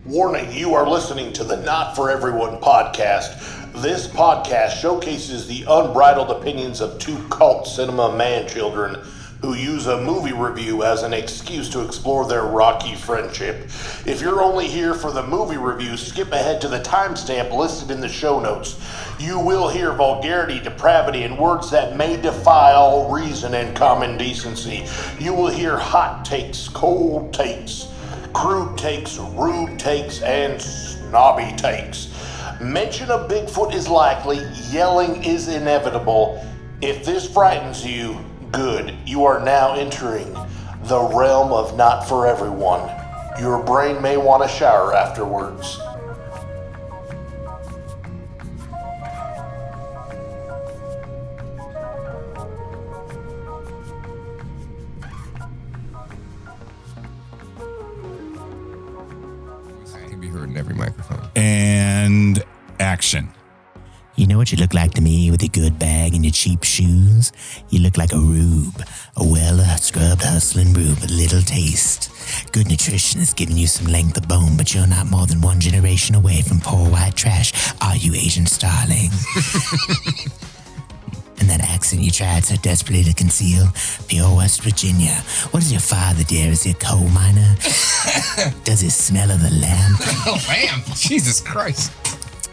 Warning, you are listening to the Not For Everyone podcast. This podcast showcases the unbridled opinions of two cult cinema man-children who use a movie review as an excuse to explore their rocky friendship. If you're only here for the movie review, skip ahead to the timestamp listed in the show notes. You will hear vulgarity, depravity, and words that may defy all reason and common decency. You will hear hot takes, cold takes, crude takes, rude takes, and snobby takes. Mention of Bigfoot is likely, yelling is inevitable. If this frightens you, good. You are now entering the realm of not for everyone. Your brain may want a shower afterwards. Every microphone. And action. You know what you look like to me with your good bag and your cheap shoes? You look like a rube, a well-scrubbed hustling rube with little taste. Good nutrition is giving you some length of bone, but you're not more than one generation away from poor white trash, are you, Asian starling? And that accent you tried so desperately to conceal, pure West Virginia. What is your father, dear? Is he a coal miner? Does he smell of the lamb? Lamb? Jesus Christ.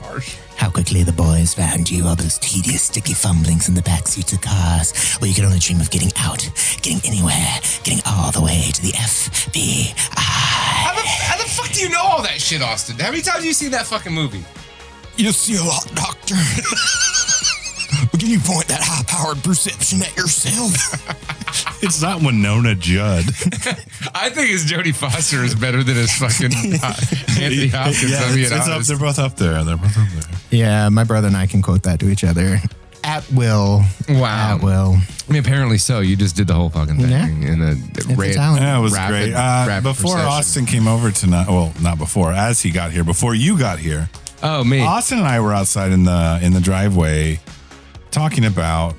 Harsh. How quickly the boys found you, all those tedious, sticky fumblings in the backseats of cars, where you could only dream of getting out, getting anywhere, getting all the way to the FBI. How the fuck do you know all that shit, Austin? How many times have you seen that fucking movie? You see a lot, Doctor. But can you point that high-powered perception at yourself? It's not Winona Judd. I think his Jodie Foster is better than his fucking Anthony Hopkins. Yeah, they're both up there. Yeah, my brother and I can quote that to each other. At will. Wow. At will. I mean, apparently so. You just did the whole fucking thing. Yeah. In a talent. Yeah, it was great. Before perception. Austin came over tonight, well, not before, as he got here, before you got here, Oh, me. Austin and I were outside in the driveway talking about,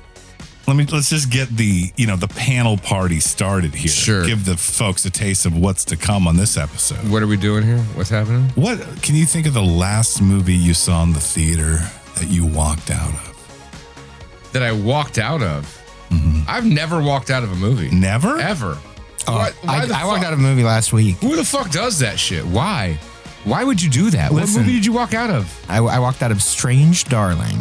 let's just get the panel party started here. Sure. Give the folks a taste of what's to come on this episode. What are we doing here? What's happening? What can you think of the last movie you saw in the theater that you walked out of? That I walked out of? Mm-hmm. I've never walked out of a movie. Never? Ever. I walked out of a movie last week. Who the fuck does that shit? Why? Why would you do that? Listen, what movie did you walk out of? I walked out of Strange Darling.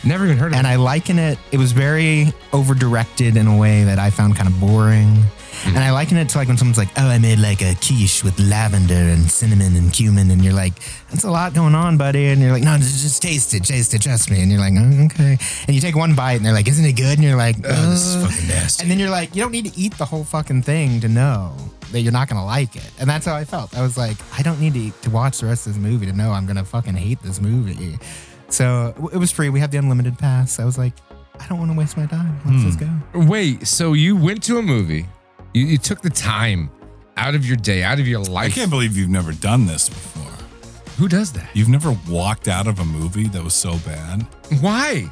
Never even heard of it. And I liken it was very over-directed in a way that I found kind of boring. Mm-hmm. And I liken it to like when someone's like, oh, I made like a quiche with lavender and cinnamon and cumin. And you're like, that's a lot going on, buddy. And you're like, no, just taste it, trust me. And you're like, oh, okay. And you take one bite and they're like, isn't it good? And you're like, oh, this is fucking nasty. And then you're like, you don't need to eat the whole fucking thing to know that you're not going to like it. And that's how I felt. I was like, I don't need to watch the rest of this movie to know I'm going to fucking hate this movie. So it was free. We have the unlimited pass. I was like, I don't want to waste my time. Let's just go. Wait, so you went to a movie. You took the time out of your day, out of your life. I can't believe you've never done this before. Who does that? You've never walked out of a movie that was so bad? Why?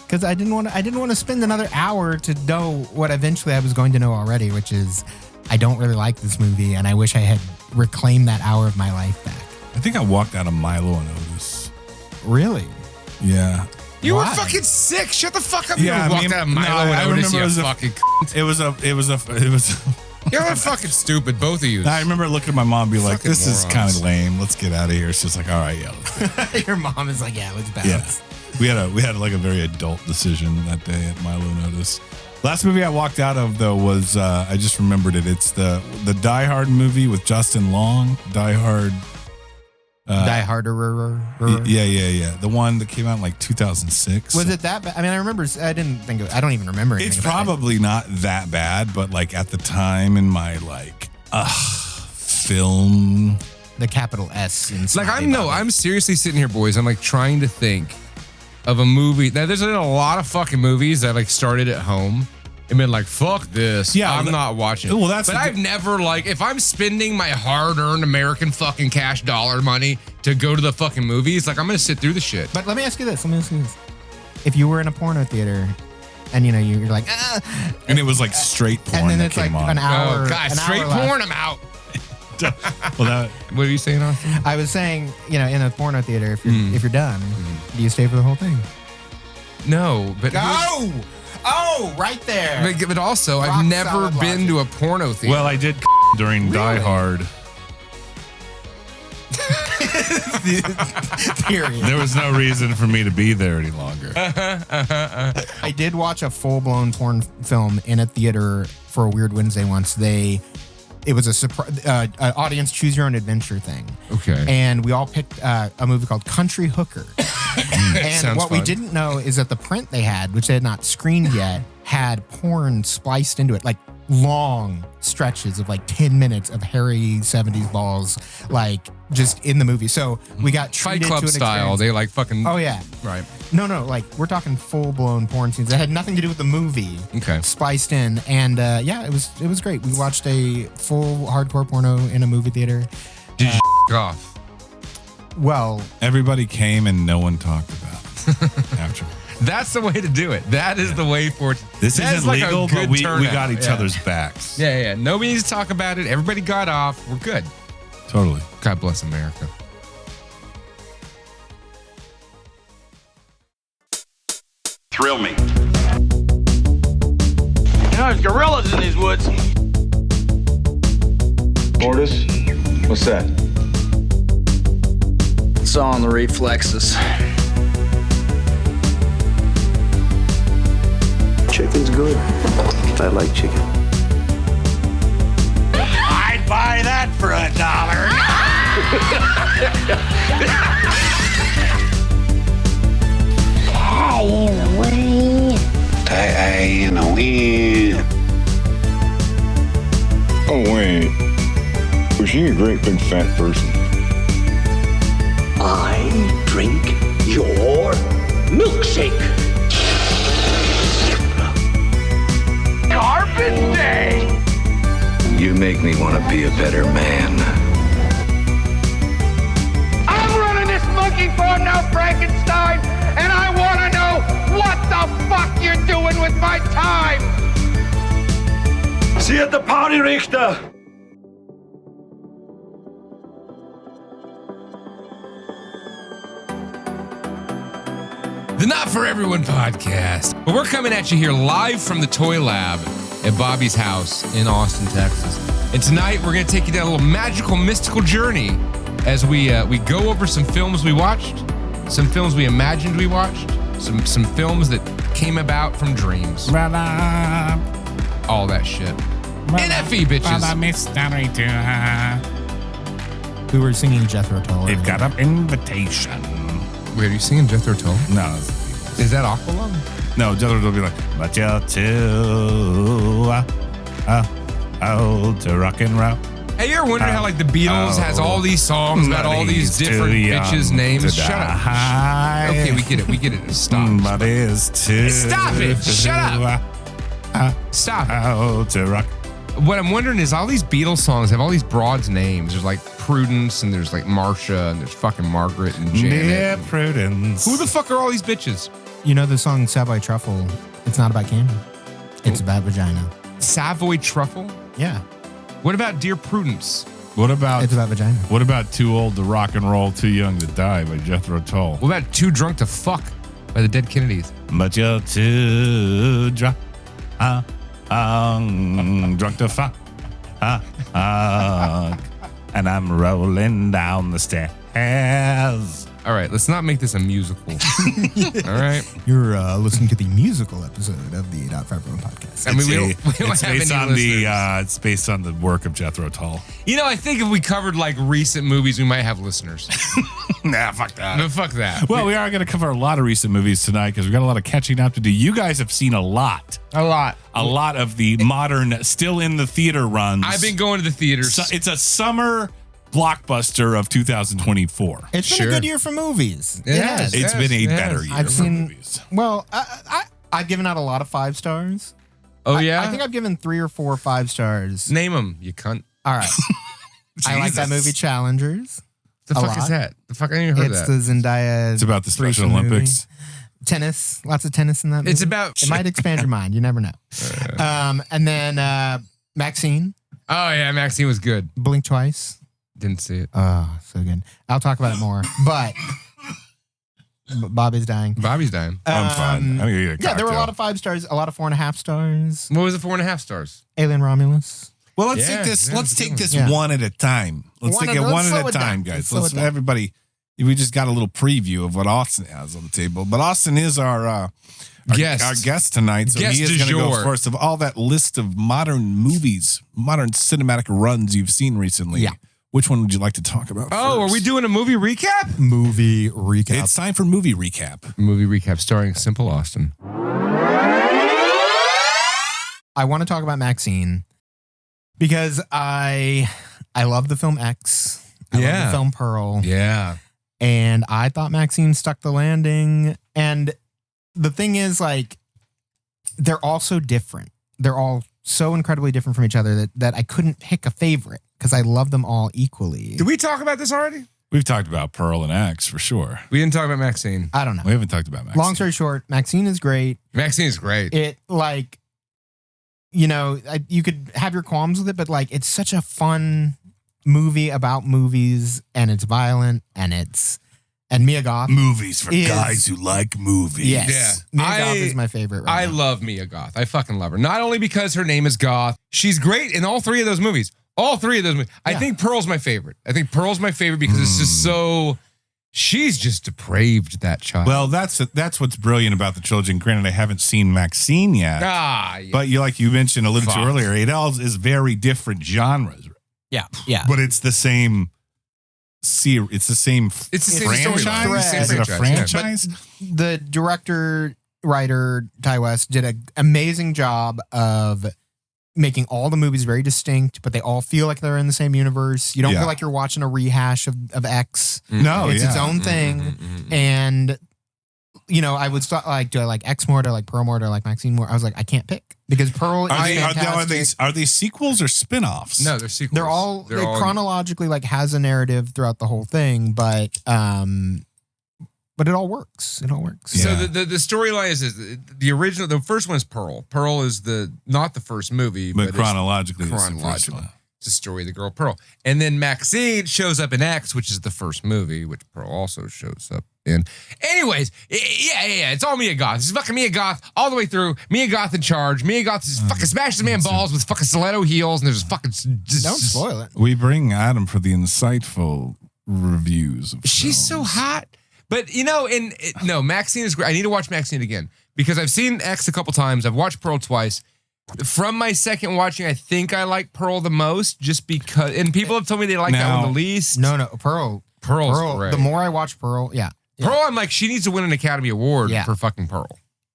Because I didn't want to spend another hour to know what eventually I was going to know already, which is I don't really like this movie, and I wish I had reclaimed that hour of my life back. I think I walked out of Milo and Otis. Really? Yeah. You Why? were fucking sick. Shut the fuck up. Yeah, you walked out of Milo and Otis, you fucking it was You're fucking stupid, both of you. I remember looking at my mom and be like, Fucking this is morons. kind of lame. Let's get out of here. She's like, all right, yeah. Let's go. Your mom is like, yeah, let's bounce. Yeah. We had like a very adult decision that day at Milo and Otis. Last movie I walked out of though was I just remembered it. It's the Die Hard movie with Justin Long. Die Hard. Die Harder. Yeah. The one that came out in like 2006. Was it that bad? I mean, I remember. I don't even remember anything. It's about probably not that bad, but like at the time in my like film. The capital S. In Like I'm seriously sitting here, boys. I'm like trying to think of a movie. Now, there's been a lot of fucking movies that like started at home and been like, fuck this. Yeah, I'm not watching. Well, but I've never like, if I'm spending my hard-earned American fucking cash dollar money to go to the fucking movies, like I'm gonna sit through the shit. But let me ask you this. If you were in a porno theater and you know you're like, and it was like straight porn and then that it's came like on. an hour. Oh god, an straight hour porn. left. I'm out. Well, What are you saying, Austin? I was saying, in a porno theater, if you're done, do you stay for the whole thing? No, but Oh, right there. but also, Rock I've never solid been logic. to a porno theater. well, I did during Die Hard. Period. There was no reason for me to be there any longer. I did watch a full-blown porn film in a theater for a Weird Wednesday once. It was a surprise audience choose your own adventure thing. Okay. And we all picked a movie called Country Hooker. And Sounds what we fun. didn't know is that the print they had, which they had not screened yet, had porn spliced into it, like long stretches of like 10 minutes of hairy 70s balls, like just in the movie. So we got Fight treated Club to an style. experience. They like fucking. Oh yeah. Right. No, like we're talking full blown porn scenes that had nothing to do with the movie. Okay. Spliced in, and it was great. We watched a full hardcore porno in a movie theater. Did you off? Well, Everybody came and no one talked about it after. That's the way to do it. That is the way for it. This That is isn't like a legal, but good we turnout. got each Yeah. other's backs. Yeah. Nobody needs to talk about it. Everybody got off. We're good. Totally. God bless America. Thrill me. There's gorillas in these woods. Mortis? What's that? It's all in the reflexes. Chicken's good. I like chicken. I'd buy that for $1. Oh, wait. Was she a great big fat person? I drink your milkshake. Carpet day. You make me want to be a better man. I'm running this monkey farm now, Frankenstein, and I want to know what the fuck you're doing with my time. See you at the party, Richter. The Not For Everyone podcast. But we're coming at you here live from the Toy Lab at Bobby's house in Austin, Texas. And tonight we're going to take you down a little magical, mystical journey as we go over some films we watched, some films we imagined we watched, some films that came about from dreams. All that shit. NFE, bitches. mystery to we were singing Jethro Tull. They've got an invitation. Wait, are you singing Jethro Tull? No, Is that Aqualung? no, Jethro will be like, but you're too old to rock and roll. Hey, you ever wondered how like the Beatles has all these songs about all these Buddy's different too young bitches' names? to Shut up. die. Okay, we get it. Stop. Buddy's too Stop it. Shut up. Stop it. old to rock. What I'm wondering is all these Beatles songs have all these broads' names. There's like Prudence and there's like Marcia and there's fucking Margaret and Janet. Dear Prudence. Who the fuck are all these bitches? You know the song Savoy Truffle? It's not about candy. It's about vagina. Savoy Truffle? Yeah, What about Dear Prudence? What about it's about vagina. What about Too Old to Rock and Roll, Too Young to Die by Jethro Tull? What about Too Drunk to Fuck by the Dead Kennedys? But you're too drunk, drunk to fuck, and I'm rolling down the stairs. All right, let's not make this a musical. All right. You're listening to the musical episode of the Not For Everyone podcast. I mean, we don't It's have based any on listeners. it's based on the work of Jethro Tull. You know, I think if we covered like recent movies, we might have listeners. Nah, fuck that. No, fuck that. Well, we are going to cover a lot of recent movies tonight because we got a lot of catching up to do. You guys have seen a lot of the modern, still in the theater runs. I've been going to the theaters. So it's a summer blockbuster of 2024. It's been Sure. a good year for movies. It has. It's been a Yes, better yes. year I've for seen. movies. Well, I've given out a lot of 5 stars. Oh, yeah? I think I've given 3 or 4 5 stars. Name them, you cunt. All right. I like that Jesus. movie Challengers. The A fuck lot. is that? The fuck? I didn't even heard It's that. the Zendaya. It's about the Special threesome movie. Olympics. Tennis. Lots of tennis in that movie. It's about- It might expand your mind. You never know. And then Maxine. Oh yeah, Maxine was good. Blink Twice. Didn't see it. Oh, so good. I'll talk about it more. But Bobby's dying. Bobby's dying. I'm fine. I'm gonna get a Yeah, there were a cocktail. lot of 5 stars, a lot of 4.5 stars. What was the 4.5 stars? Alien Romulus. Well, let's Yeah, take this. yeah, Let's it's a take good this one. Yeah. one at a time. Let's One take at- it let's one slow at a it down. time, guys. Let's slow Let's it down. everybody. We just got a little preview of what Austin has on the table, but Austin is our guest tonight, so Guest he is du going to go jour. first of all that list of modern movies, modern cinematic runs you've seen recently. Yeah. Which one would you like to talk about? Oh, first? are we doing a movie recap? Movie recap. It's time for movie recap. Movie recap starring Simple Austin. I want to talk about Maxine because I love the film X. I love Yeah. the film Pearl. Yeah. And I thought Maxine stuck the landing. And the thing is, like, they're all so different. They're all so incredibly different from each other that I couldn't pick a favorite because I love them all equally. Did we talk about this already? We've talked about Pearl and X for sure. We didn't talk about Maxine. I don't know. We haven't talked about Max. Long story short, Maxine is great. Maxine is great. It, like, you know, you could have your qualms with it, but, like, it's such a fun movie about movies, and it's violent, and Mia Goth. Movies for is- guys who like movies. Yes. Yeah. Mia Goth is my favorite right I now. love Mia Goth. I fucking love her. Not only because her name is Goth, she's great in all 3 of those movies. All 3 of those movies. I Yeah. think Pearl's my favorite. I think Pearl's my favorite because it's just so. She's just depraved, that child. Well, that's what's brilliant about the trilogy. And granted, I haven't seen Maxine yet, yeah. but like you mentioned, alluded to Fuck. earlier, it all is very different genres, Yeah. Yeah. but it's the same. It's the same. It's the same franchise. storyline. It's the same Is it a franchise, yeah. franchise? The director, writer, Ty West, did an amazing job of making all the movies very distinct, but they all feel like they're in the same universe. You don't Yeah. feel like you're watching a rehash of X. No, It's its yeah. own thing. Mhm. And, you know, I would start like, do I like X more? Do I like Pearl more? Do I like Maxine more? I was like, I can't pick because Pearl is fantastic. Are they sequels or spin-offs? No, they're sequels. They're all chronologically like has a narrative throughout the whole thing, but it all works. It all works. So Yeah. the storyline is the original. The first one is Pearl. Pearl is not the first movie, but it's chronologically, it's the first chronological. one. It's the story of the girl Pearl, and then Maxine shows up in X, which is the first movie, which Pearl also shows up in. Anyways, yeah. It's all Mia Goth. It's fucking Mia Goth all the way through. Mia Goth in charge. Mia Goth is fucking smashes the man balls with fucking stiletto heels, and there's fucking Don't spoil it. We bring Adam for the insightful reviews. Of She's so films. hot. But, you know, no, Maxine is great. I need to watch Maxine again because I've seen X a couple times. I've watched Pearl twice. From my second watching, I think I like Pearl the most just because, and people have told me they like that Now- one the least. No, Pearl. Pearl's great. The more I watch Pearl, yeah. Pearl, I'm like, she needs to win an Academy Award Yeah. for fucking Pearl.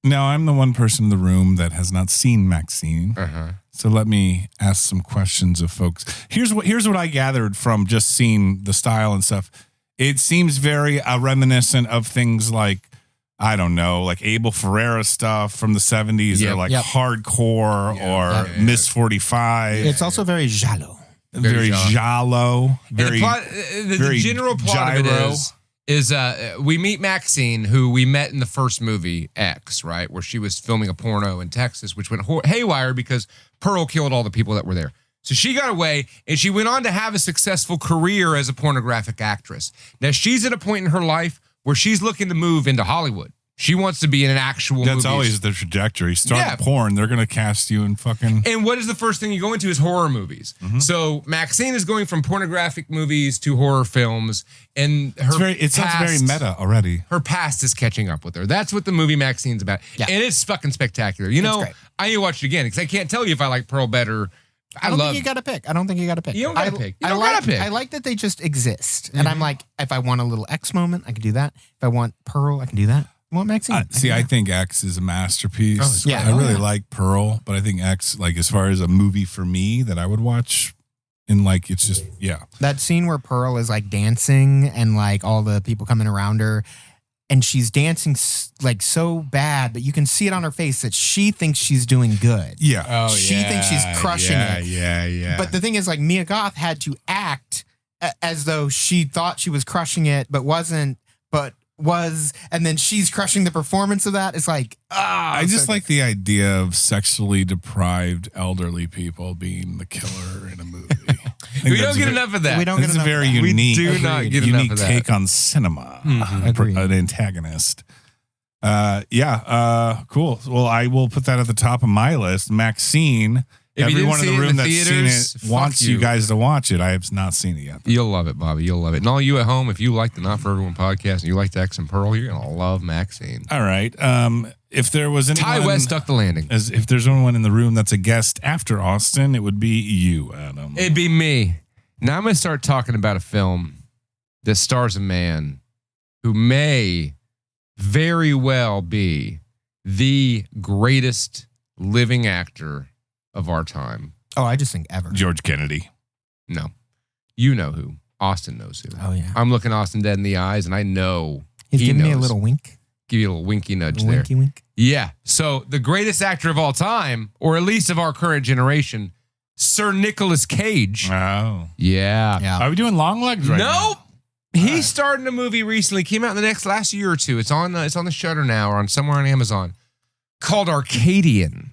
Now, I'm the one person in the room that has not seen Maxine. Uh-huh. So let me ask some questions of folks. Here's what I gathered from just seeing the style and stuff. It seems very reminiscent of things like, I don't know, like Abel Ferreira stuff from the 70s Yep. or like Yep. hardcore or Yeah. Miss 45. It's also very giallo. very giallo. And Very, the very general plot of gyro. it is we meet Maxine, who we met in the first movie, X, right? Where she was filming a porno in Texas, which went haywire because Pearl killed all the people that were there. So she got away, and she went on to have a successful career as a pornographic actress. Now, she's at a point in her life where she's looking to move into Hollywood. She wants to be in an actual movie. That's always the trajectory. Start Yeah. porn, they're going to cast you in fucking... And what is the first thing you go into is horror movies. Mm-hmm. So Maxine is going from pornographic movies to horror films, and it sounds very meta already. Her past is catching up with her. That's what the movie Maxine's about. Yeah. And it's fucking spectacular. You know, great. I need to watch it again because I can't tell you if I like Pearl better. I don't think you got to pick. I don't think you got to pick. You don't gotta pick. You I don't like, gotta pick. I like that they just exist. And I'm like, if I want a little X moment, I can do that. If I want Pearl, I can do that. I want Maxine. I think X is a masterpiece. Oh, it's great. I really Yeah. like Pearl, but I think X, like as far as a movie for me that I would watch, and like it's just That scene where Pearl is like dancing and like all the people coming around her, and she's dancing like so bad, but you can see it on her face that she thinks she's doing good. yeah. She thinks she's crushing it. Yeah. But the thing is, like, Mia Goth had to act as though she thought she was crushing it, but wasn't. But was, and then she's crushing the performance of that. It's like, I just like the idea of sexually deprived elderly people being the killer in a movie. We don't get enough of that. We don't get It's a enough very of that. unique, We do not get enough unique of that. take on cinema. Agreed. An antagonist. Cool. Well, I will put that at the top of my list. Maxine. If you didn't Everyone in see the it room in the that's theaters, seen it fuck wants you you. guys to watch it. I have not seen it yet. You'll love it, Bobby. You'll love it. And all you at home, if you like the Not For Everyone podcast and you like the X and Pearl, you're going to love Maxine. All right. If there was anyone, Ty West stuck the landing. if there's anyone in the room that's a guest after Austin, it would be you, Adam. It'd be me. Now I'm going to start talking about a film that stars a man who may very well be the greatest living actor of our time. Oh, I just think ever. George Kennedy. No. You know who. Austin knows who. Oh, yeah. I'm looking Austin dead in the eyes, and I know He's he giving me a knows. little wink. Give you a little winky nudge A there. winky wink. Yeah. So the greatest actor of all time, or at least of our current generation, Sir Nicolas Cage. Oh. Yeah. Yeah. Are we doing Longlegs right now? Nope. He starred in a movie recently. Came out in the last year or two. It's on the Shudder now, or on somewhere on Amazon, called Arcadian.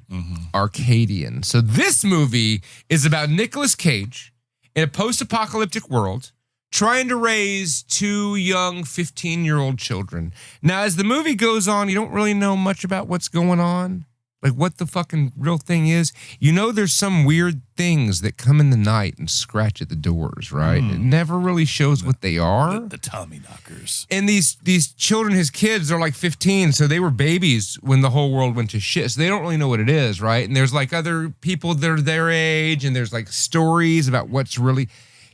Arcadian. So this movie is about Nicolas Cage in a post-apocalyptic world trying to raise two young 15-year-old children. Now, as the movie goes on, you don't really know much about what's going on, like what the fucking real thing is. You know there's some weird things that come in the night and scratch at the doors, right? It never really shows what they are. The Tommy knockers. And these children, his kids, are like 15, so they were babies when the whole world went to shit. So they don't really know what it is, right? And there's like other people that are their age, and there's like stories about what's really,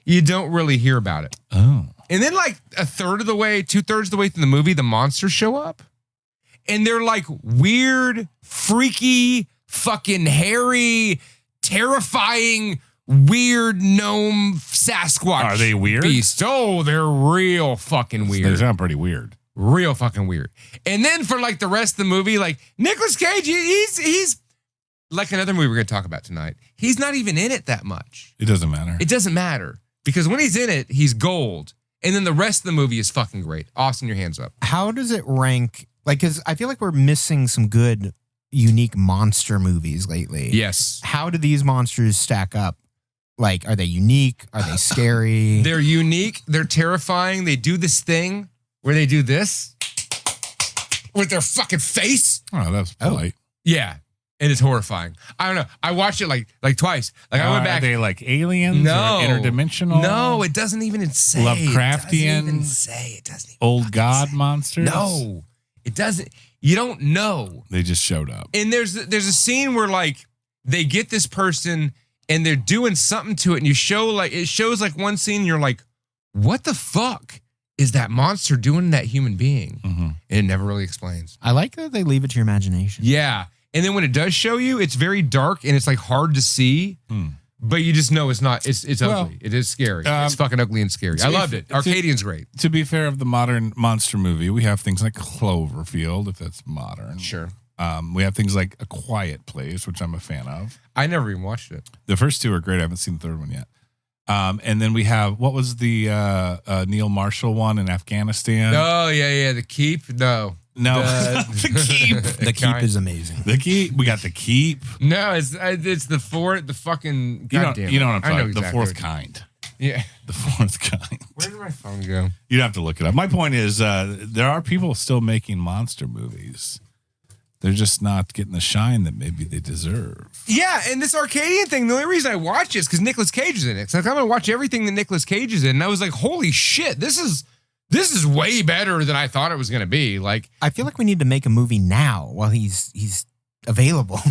you don't really hear about it. Oh. And then like 2/3 of the way through the movie, the monsters show up. And they're like weird, freaky, fucking hairy, terrifying, weird gnome Sasquatch. Are they weird? Beasts. Oh, they're real fucking They weird. sound pretty weird. Real fucking weird. And then for like the rest of the movie, like Nicolas Cage, he's like another movie we're going to talk about tonight. He's not even in it that much. It doesn't matter. It doesn't matter because when he's in it, he's gold. And then the rest of the movie is fucking great. Austin, your hands up. How does it rank? Like, because I feel like we're missing some good, unique monster movies lately. Yes. How do these monsters stack up? Like, are they unique? Are they scary? They're unique. They're terrifying. They do this thing where they do this with their fucking face. Oh, that's polite. Yeah. And it's horrifying. I don't know. I watched it like twice. Like I went back. Are they like aliens No. or interdimensional? No, it doesn't even say. Lovecraftian? It doesn't even say. It doesn't even Old fucking god say. monsters? No, it doesn't. You don't know. They just showed up. And there's a scene where like they get this person and they're doing something to it, and it shows like one scene, and you're like, what the fuck is that monster doing to that human being? And it never really explains. I like that they leave it to your imagination. Yeah. And then when it does show you, it's very dark and it's like hard to see, but you just know it's not, it's Well, ugly. It is scary. It's fucking ugly and scary. I loved it. Arcadian's great. To be fair, of the modern monster movie, we have things like Cloverfield, if that's modern. Sure. We have things like A Quiet Place, which I'm a fan of. I never even watched it. The first two are great. I haven't seen the third one yet. And then we have, what was the Neil Marshall one in Afghanistan? Oh, yeah. The Keep? No. No. The Keep. The Keep is amazing. The Keep. We got The Keep. No, it's the fucking, goddamn. You know what I'm I know talking about. exactly The Fourth what you- Kind. Yeah. The Fourth Kind. Where did my phone go? You'd have to look it up. My point is, there are people still making monster movies. They're just not getting the shine that maybe they deserve. Yeah, and this Arcadian thing, the only reason I watch it is because Nicolas Cage is in it. So I'm going to watch everything that Nicolas Cage is in. And I was like, holy shit, this is way better than I thought it was going to be. Like, I feel like we need to make a movie now while he's available.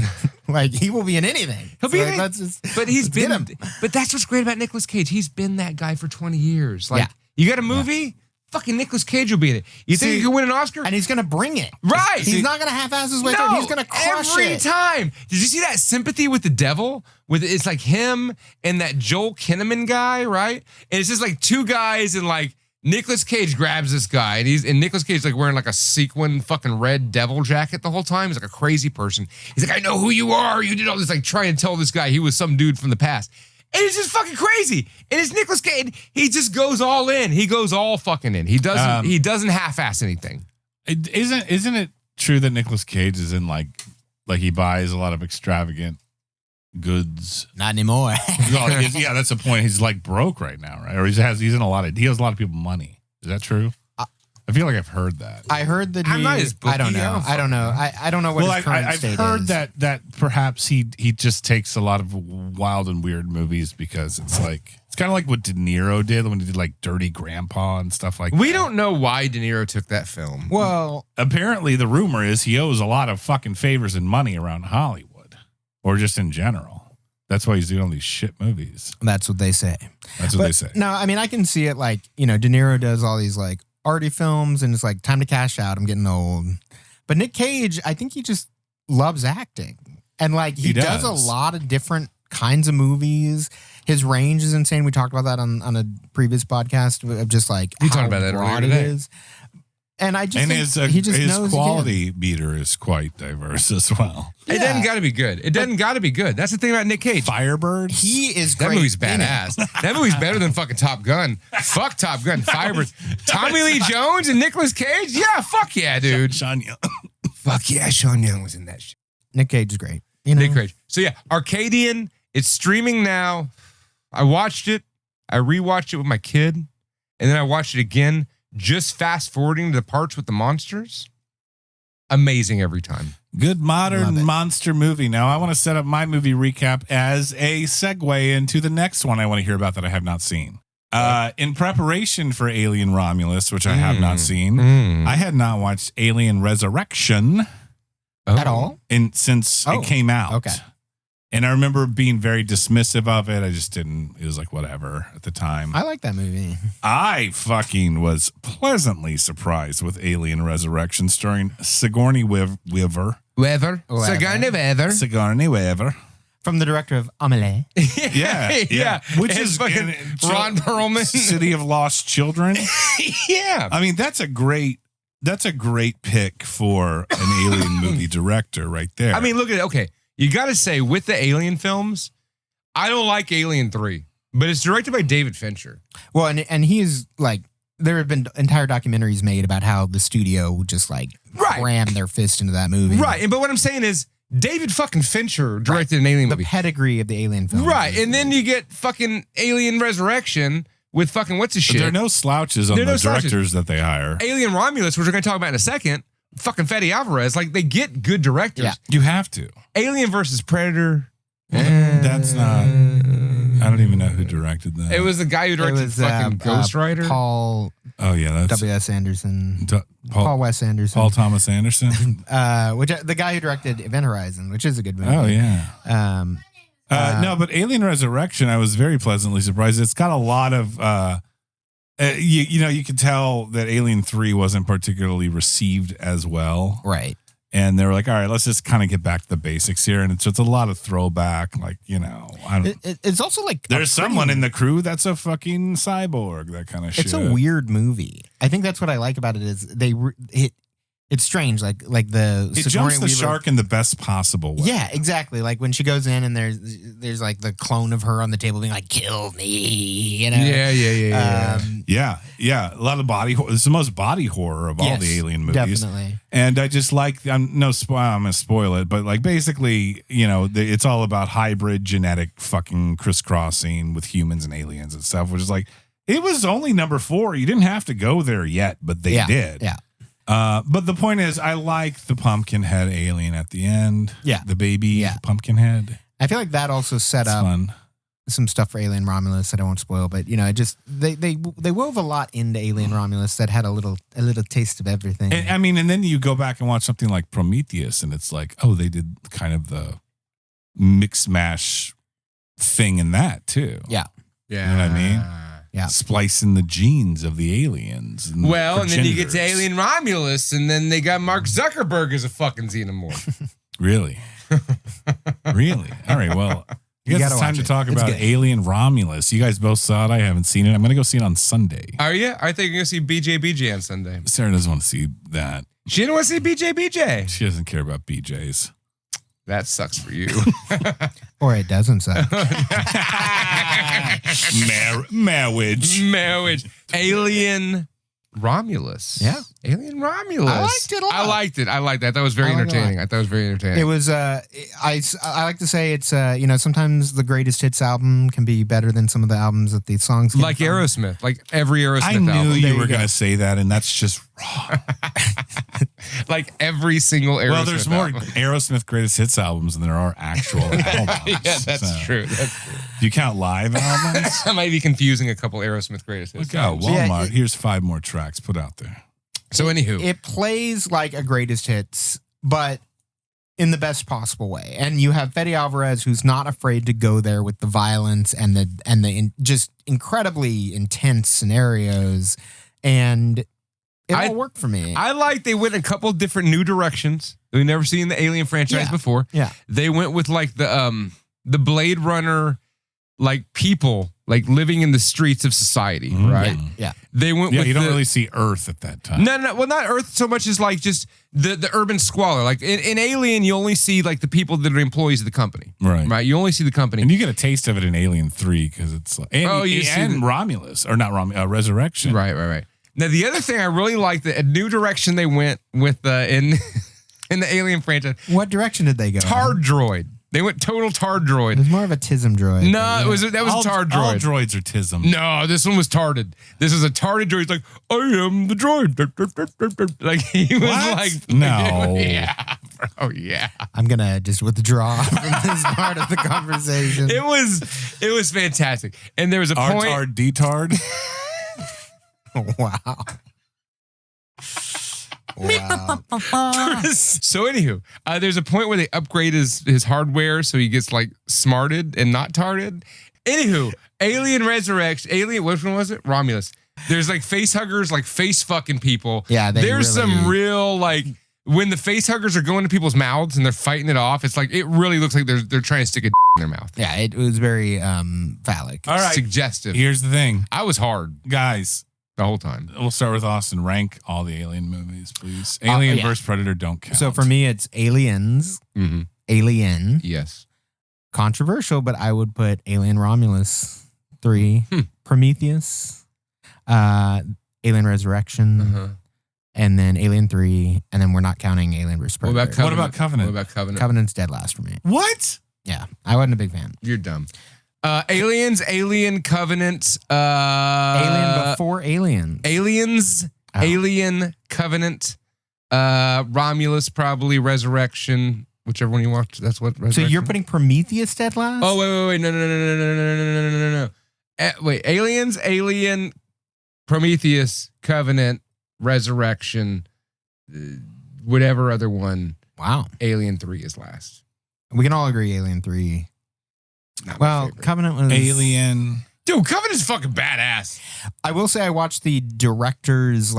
Like, he will be in anything. He'll be So, in like, it. let's just- But he's let's get been, him. but that's what's great about Nicolas Cage. He's been that guy for 20 years. Like, Yeah. you got a movie? Fucking Nicolas Cage will be in it. You think See, he could win an Oscar? And he's going to bring it. Right. He's not going to half-ass his way through it. He's going to crush every it. time. Did you see that Sympathy with the Devil? It's like him and that Joel Kinnaman guy, right? And it's just like two guys, and like Nicolas Cage grabs this guy, and Nicolas Cage like wearing like a sequin fucking red devil jacket the whole time. He's like a crazy person. He's like, I know who you are. You did all this, like trying to tell this guy he was some dude from the past. And it's just fucking crazy. And it's Nicolas Cage. He just goes all in. He goes all fucking in. He doesn't half-ass anything. Isn't it true that Nicolas Cage is in like he buys a lot of extravagant goods? Not anymore. Yeah, that's the point. He's like broke right now, right? Or he has a lot of people money. Is that true? I feel like I've heard that. I heard that I'm not his bookie. I don't know. I don't know. I don't know what his current state is. I've heard that perhaps he just takes a lot of wild and weird movies because it's kind of like what De Niro did when he did like Dirty Grandpa and stuff like that. We don't know why De Niro took that film. Well, apparently the rumor is he owes a lot of fucking favors and money around Hollywood or just in general. That's why he's doing all these shit movies. That's what they say. They say. No, I mean, I can see it like, De Niro does all these like arty films and it's like time to cash out. I'm getting old. But Nick Cage, I think he just loves acting. And like he does a lot of different kinds of movies. His range is insane. We talked about that on a previous podcast of just like you talked about that broad it is. And I just think he just knows his quality meter is quite diverse as well. Yeah. It doesn't got to be good. It doesn't got to be good. That's the thing about Nick Cage. Firebirds. He is that great. Movie's badass. That movie's better than fucking Top Gun. Fuck Top Gun. Firebirds. Tommy Lee Jones and Nicolas Cage. Yeah, fuck yeah, dude. Sean Young. Fuck yeah, Sean Young was in that shit. Nick Cage is great. Nick Cage. So yeah, Arcadian. It's streaming now. I watched it. I rewatched it with my kid, and then I watched it again. Just fast forwarding to the parts with the monsters. Amazing every time. Good modern monster movie. Now, I want to set up my movie recap as a segue into the next one I want to hear about that I have not seen. In preparation for Alien Romulus, which I have not seen, I had not watched Alien Resurrection at all since it came out. Okay. And I remember being very dismissive of it. I just didn't. It was like whatever at the time. I like that movie. I fucking was pleasantly surprised with Alien Resurrection, starring Sigourney Weaver. Sigourney Weaver. From the director of Amelie. Yeah. Which is fucking Ron Perlman. City of Lost Children. Yeah. I mean, that's a great pick for an alien movie director right there. I mean, look at it. Okay. You got to say, with the Alien films, I don't like Alien 3, but it's directed by David Fincher. Well, and he is like, there have been entire documentaries made about how the studio just like crammed their fist into that movie. Right. But what I'm saying is, David fucking Fincher directed an Alien movie. The pedigree of the Alien film. Right. And then you get fucking Alien Resurrection with fucking what's his shit. There are no slouches on the directors that they hire. Alien Romulus, which we're going to talk about in a second. Fucking Fede Alvarez, like they get good directors. Yeah. You have to. Alien versus Predator. That's not. I don't even know who directed that. It was the guy who directed fucking Ghost Rider. Paul. Oh yeah, that's W.S. Anderson. Paul Wes Anderson. Paul Thomas Anderson. Which the guy who directed Event Horizon, which is a good movie. Oh yeah. No, but Alien Resurrection, I was very pleasantly surprised. It's got a lot of. You can tell that Alien 3 wasn't particularly received as well. Right. And they were like, all right, let's just kind of get back to the basics here. And it's just a lot of throwback. Like, it's also like. There's someone in the crew that's a fucking cyborg, that kind of shit. It's a weird movie. I think that's what I like about it is it's strange. Like the. It jumps the shark in the best possible way. Yeah, exactly. Like when she goes in and there's like the clone of her on the table being like, kill me, Yeah. A lot of body horror. It's the most body horror of all the Alien movies. Definitely. And I just like, I'm going to spoil it, but like basically, it's all about hybrid genetic fucking crisscrossing with humans and aliens and stuff, which is like, it was only number 4. You didn't have to go there yet, but they did. Yeah. But the point is, I like the pumpkin head alien at the end. Yeah. The baby pumpkin head. I feel like that also set up some stuff for Alien Romulus that I won't spoil, but it just they wove a lot into Alien Romulus that had a little taste of everything. And then you go back and watch something like Prometheus, and it's like, oh, they did kind of the mix mash thing in that too. Yeah. You know what I mean? Yeah. Splicing the genes of the aliens. And then you get to Alien Romulus, and then they got Mark Zuckerberg as a fucking xenomorph. Really? Really? All right, well, I guess it's time to talk about Alien Romulus. You guys both saw it. I haven't seen it. I'm going to go see it on Sunday. Are you? I think you're going to see BJ on Sunday. Sarah doesn't want to see that. She didn't want to see BJ. She doesn't care about BJs. That sucks for you. Or it doesn't suck. Marriage. Marriage. Alien Romulus. Yeah. Alien Romulus. I liked it a lot. I liked it. I liked that. I thought it was very I liked it a lot. entertaining. I thought it was very entertaining. It was, I like to say it's, sometimes the greatest hits album can be better than some of the albums that the songs came like from. Aerosmith. Like every Aerosmith I knew album. you were going to say that, and that's just wrong. Like every single Aerosmith Well, there's more album. Aerosmith greatest hits albums than there are actual albums. Yeah, that's true. That's true. Do you count live albums? I might be confusing a couple Aerosmith greatest hits. Look out, albums. Walmart. Yeah, Here's 5 more tracks. Put out there. So anywho, It plays like a greatest hits, but in the best possible way. And you have Fede Alvarez, who's not afraid to go there with the violence and the just incredibly intense scenarios, and it all worked for me. I like they went a couple different new directions that we've never seen in the Alien franchise before. Yeah. They went with like the Blade Runner, like people like living in the streets of society, right? Yeah. They went Yeah, with you don't really see Earth at that time. No, well, not Earth so much as like just the urban squalor. Like in Alien, you only see like the people that are employees of the company, Right. You only see the company. And you get a taste of it in Alien 3 because it's like, and Romulus, or not Romulus, Resurrection. Right. Now, the other thing I really like, a new direction they went with in the Alien franchise. What direction did they go? Tar droid. They went total tar droid. It was more of a TISM droid. No, that was a tar droid. All droids are TISM. No, this one was tarded. This is a tarded droid. He's like, I am the droid. Like he was like, no, yeah, bro, yeah. I'm gonna just withdraw from this part of the conversation. It was fantastic, and there was a point. R-tard, D-tard. Wow. Wow. So anywho, there's a point where they upgrade his hardware so he gets like smarted and not tarded. Anywho, Alien Resurrection, which one was it? Romulus. There's like face huggers, like face fucking people. Yeah, there's some real like when the face huggers are going to people's mouths and they're fighting it off. It's like it really looks like they're trying to stick a in their mouth. Yeah, it was very phallic. All right. Suggestive. Here's the thing, I was hard guys. the whole time. We'll start with Austin. Rank all the Alien movies, please. Alien versus Predator don't count. So for me, it's Aliens, Mm-hmm. Alien. Yes. Controversial, but I would put Alien Romulus 3, Prometheus, Alien Resurrection, and then Alien 3, and then we're not counting Alien vs. What Predator. about Covenant? Covenant's dead last for me. What? Yeah, I wasn't a big fan. You're dumb. Aliens, Alien, Covenant, Alien before Aliens. Aliens, Alien, Covenant, Romulus, probably Resurrection, whichever one you watched. That's what. So you're putting Prometheus dead last? Oh wait, no. Wait, Aliens, Alien, Prometheus, Covenant, Resurrection, whatever other one. Wow. Alien 3 is last. We can all agree Alien 3. Not my favorite. Covenant was Alien. Dude, Covenant's fucking badass. I will say I watched the director's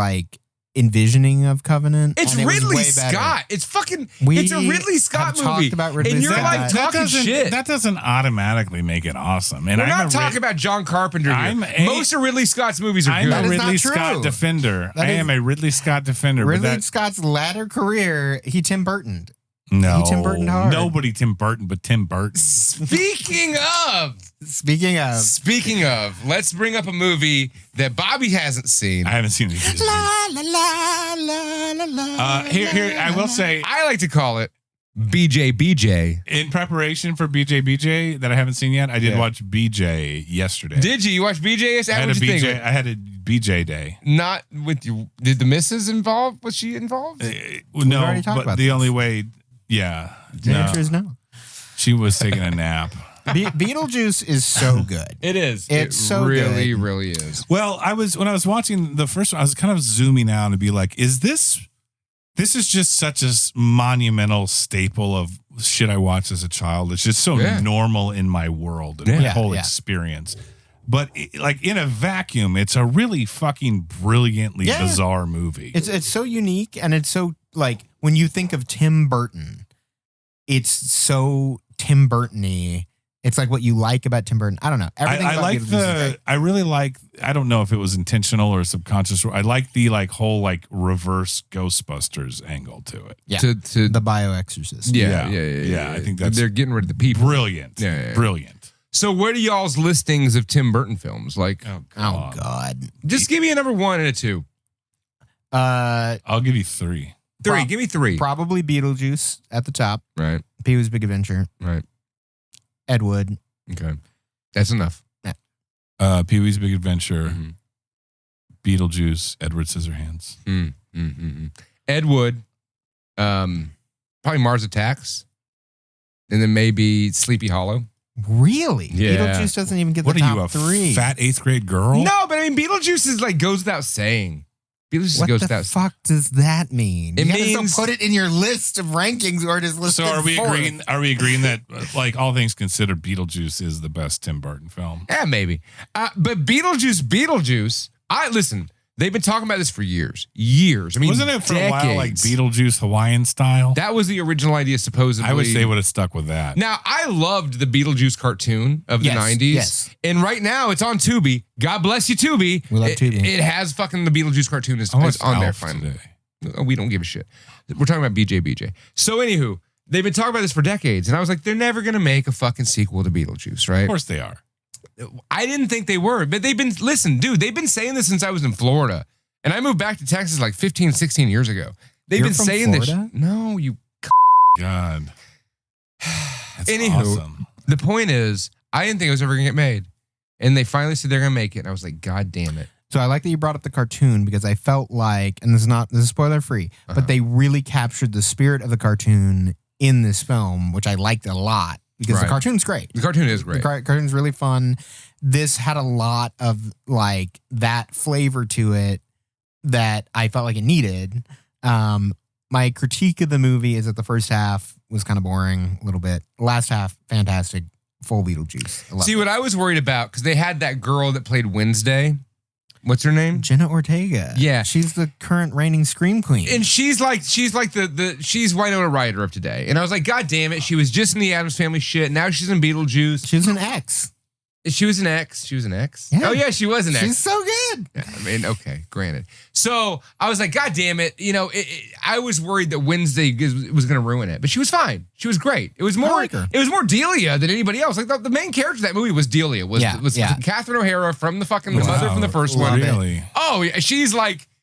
envisioning of Covenant. It's and it was Ridley way better. Scott. It's it's a Ridley Scott have movie. talked about Ridley and you're Scott. like talking shit. That doesn't automatically make it awesome. And We're not talking about John Carpenter here. Most of Ridley Scott's movies are I'm good. a is Ridley not Scott true. defender. That I is- am a Ridley Scott defender. Ridley Scott's latter career, he Tim Burton'd. No, He Tim Burton'd hard. Nobody Tim Burton, but Tim Burton. Speaking of, let's bring up a movie that Bobby hasn't seen. I haven't seen it. Here, I will say, I like to call it BJ. in preparation for BJ that I haven't seen yet, I did watch BJ yesterday. Did you watch BJ? I had a What'd you BJ. think? I had a BJ day. Not with you. Did the missus involved? Was she involved? No, already talked but about the this. only way, the The answer is no. She was taking a nap. Beetlejuice is so good. It is. It's so really, good. really is. Well, when I was watching the first one, I was kind of zooming out and be like, is this is just such a monumental staple of shit I watched as a child. It's just so normal in my world and my whole experience. But in a vacuum, it's a really fucking brilliantly bizarre movie. It's so unique, and it's so when you think of Tim Burton, it's so Tim Burton-y It's like what you like about Tim Burton. I don't know. Everything I about like Beetlejuice is great. I really like, I don't know if it was intentional or subconscious. I like the like whole like reverse Ghostbusters angle to it. Yeah. To The bioexorcist. Yeah, I think that's they're getting rid of the people. brilliant. Yeah. Brilliant. So what are y'all's listings of Tim Burton films? Like, Oh God. just give me a number 1 and a 2. I'll give you 3. 3. Give me 3. Probably Beetlejuice at the top. Right. Pee-wee's Big Adventure. Right. Ed Wood. Okay. That's enough. Pee-wee's Big Adventure, Mhm. Beetlejuice, Edward Scissorhands. Ed Wood, probably Mars Attacks, and then maybe Sleepy Hollow. Really? Yeah. Beetlejuice doesn't even get What the are top you, a 3. fat 8th grade girl? No, but I mean, Beetlejuice is like goes without saying. Beetlejuice What goes the without. fuck does that mean? It You gotta means- still put it in your list of rankings or just list So it are we fourth. agreeing? Are we agreeing that, like all things considered, Beetlejuice is the best Tim Burton film? Yeah, maybe. But Beetlejuice. Listen. They've been talking about this for years. I mean, Wasn't it for a while like decades. Beetlejuice Hawaiian style? That was the original idea, supposedly. I wish they would have stuck with that. Now, I loved the Beetlejuice cartoon of the Yes, 90s. yes. And right now, it's on Tubi. God bless you, Tubi. We love Tubi. It has fucking the Beetlejuice cartoon is I watched on there Alf finally. today. We don't give a shit. We're talking about BJ. So, anywho, they've been talking about this for decades. And I was like, they're never going to make a fucking sequel to Beetlejuice, right? Of course they are. I didn't think they were. But they've been saying this since I was in Florida. And I moved back to Texas like 15, 16 years ago. They've You're been from saying Florida? this. No, you. God. That's Anywho, awesome. the point is, I didn't think it was ever going to get made. And they finally said they're going to make it. And I was like, God damn it. So I like that you brought up the cartoon because I felt like, and this is spoiler free, but they really captured the spirit of the cartoon in this film, which I liked a lot because Right. the cartoon's great. The cartoon is great. The cartoon's really fun. This had a lot of like that flavor to it that I felt like it needed. My critique of the movie is that the first half was kind of boring a little bit. Last half, fantastic. Full Beetlejuice. I loved See, it. what I was worried about, because they had that girl that played Wednesday. What's her name? Jenna Ortega. Yeah. She's the current reigning Scream Queen. And she's Winona Ryder of today. And I was like, God damn it. She was just in the Addams Family shit. Now she's in Beetlejuice. She was an ex. She was an ex. She was an ex. Yeah. Oh, yeah, she was an ex. She's so good. Yeah, I mean, okay, granted. So I was like, God damn it. You know, I was worried that Wednesday was going to ruin it, but she was fine. She was great. It was more, like her. it was more Delia than anybody else. Like the main character of that movie was Delia, was Catherine O'Hara from the fucking the mother from the first one. Really? Oh, yeah,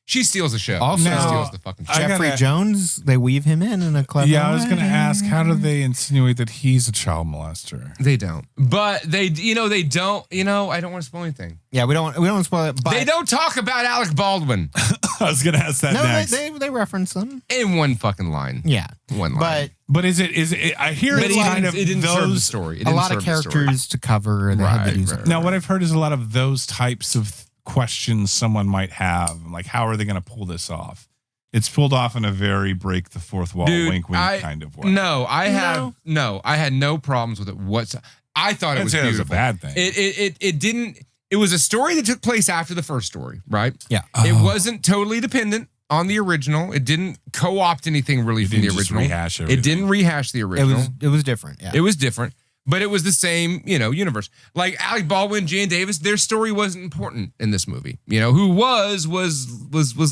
she steals the show. Also- she steals the fucking show. I Jeffrey gotta- Jones, they weave him in a clever Yeah, I was going to way. ask, how do they insinuate that he's a child molester? They don't. But they don't, I don't want to spoil anything. Yeah, we don't want to spoil it, but They don't talk about Alec Baldwin I was going to ask that No, next. they reference them. in one fucking line. Yeah. One line. But But is it? I hear But it's it kind didn't, of it didn't serve the those. story. It a didn't lot of serve the story. characters to cover. They had to do Right, something. Now, what I've heard is a lot of those types of questions someone might have, like how are they going to pull this off? It's pulled off in a very break the fourth wall, Dude, wink, wink kind of way. No, I had no problems with it whatsoever. I thought it was I'd say it was beautiful. a bad thing. It didn't. It was a story that took place after the first story, right? Yeah. It wasn't totally dependent on the original. It didn't co-opt anything really It from the didn't just original. rehash It everything. didn't rehash the It original. was different. Yeah. It was different, but it was the same, universe. Like Alec Baldwin, Jan Davis, their story wasn't important in this movie. Who was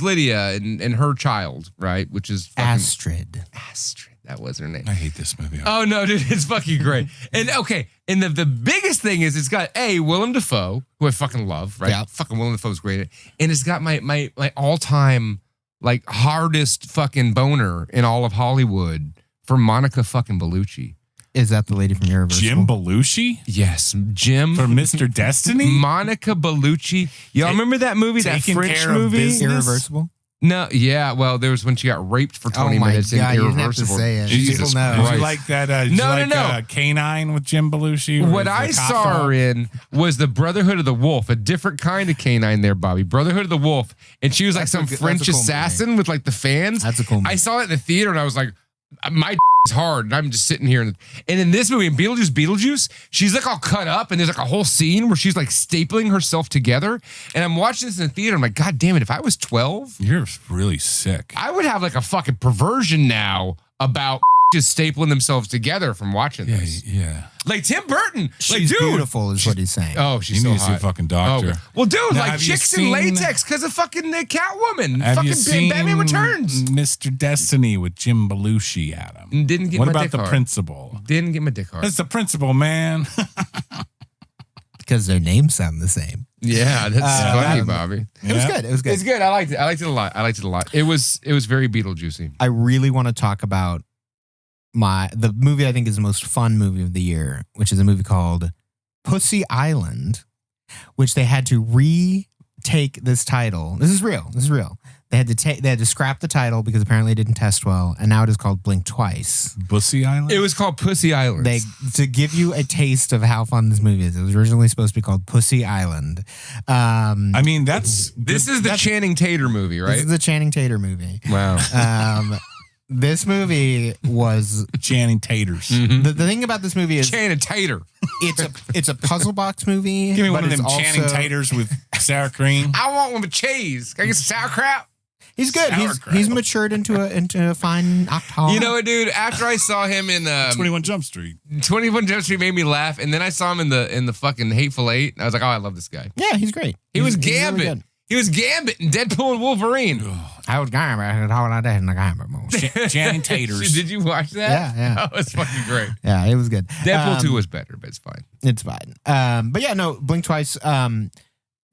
Lydia and her child, right? Which is fucking Astrid. That was her name. I hate this movie. Oh no, dude, it's fucking great. And okay, and the biggest thing is it's got Willem Dafoe, who I fucking love, right? Yeah. Fucking Willem Dafoe's great. And it's got my all-time like hardest fucking boner in all of Hollywood for Monica fucking Bellucci. Is that the lady from Irreversible? Jim Belushi Yes, Jim. from Mr. Destiny. Monica Bellucci. Y'all remember that movie, that Taking French Care of movie? Business? Irreversible? No, yeah, well, there was when she got raped for 20 Oh my minutes God, in you didn't have to Irreversible. say it. Jesus People know. Did Christ. you like that? Did you No, like, no. Canine with Jim Belushi? where What he's I the cop saw dog? her in was the Brotherhood of the Wolf, a different kind of canine there, Bobby. Brotherhood of the Wolf. And she was like That's some a good- French that's a cool assassin with like the fans. That's a cool movie. I saw it in the theater and I was like, my is hard. And I'm just sitting here. And in this movie, in Beetlejuice, she's like all cut up and there's like a whole scene where she's like stapling herself together. And I'm watching this in the theater. I'm like, God damn it. If I was 12, You're really sick. I would have like a fucking perversion now about just stapling themselves together from watching this. Yeah. Like Tim Burton. She's like, dude. beautiful is what he's saying. Oh, she's You so need to see hot. a fucking doctor. Oh, well, dude, Now, like have you chicks in seen- latex because of fucking the Catwoman. Have Fucking you seen Batman Returns. Mr. Destiny with Jim Belushi, Adam? Didn't get What my about dick the hard. principal? Didn't get my dick hard. That's the principal, man. Because their names sound the same. Yeah, that's funny, um, Bobby. It was good. It was good. It's good. I liked it. I liked it a lot. It was very Beetlejuicy. I really want to talk about the movie I think is the most fun movie of the year, which is a movie called Pussy Island, which they had to retake this title. This is real. They had to scrap the title because apparently it didn't test well, and now it is called Blink Twice. Pussy Island? It was called Pussy Island. To give you a taste of how fun this movie is. It was originally supposed to be called Pussy Island. I mean, This is the Channing Tatum movie, right? This is the Channing Tatum movie. Wow. This movie was Channing Taters. the thing about this movie is Channing Tater. it's a puzzle box movie. Give me one but of them it's Channing also- Taters with sour cream. I want one with cheese. Can I get some sauerkraut? He's good. Sauerkraut. He's matured into a fine actor. You know what, dude? After I saw him in 21 Jump Street. 21 Jump Street made me laugh, and then I saw him in the fucking Hateful Eight. And I was like, oh, I love this guy. Yeah, he's great. He was He's really Gambit. good. He was Gambit in Deadpool and Wolverine. I was Gambit. How would I in the Gambit movie? Channing Taters. Did you watch that? Yeah. That was fucking great. Yeah, it was good. Deadpool 2 was better, but it's fine. It's fine. But yeah, no, Blink Twice.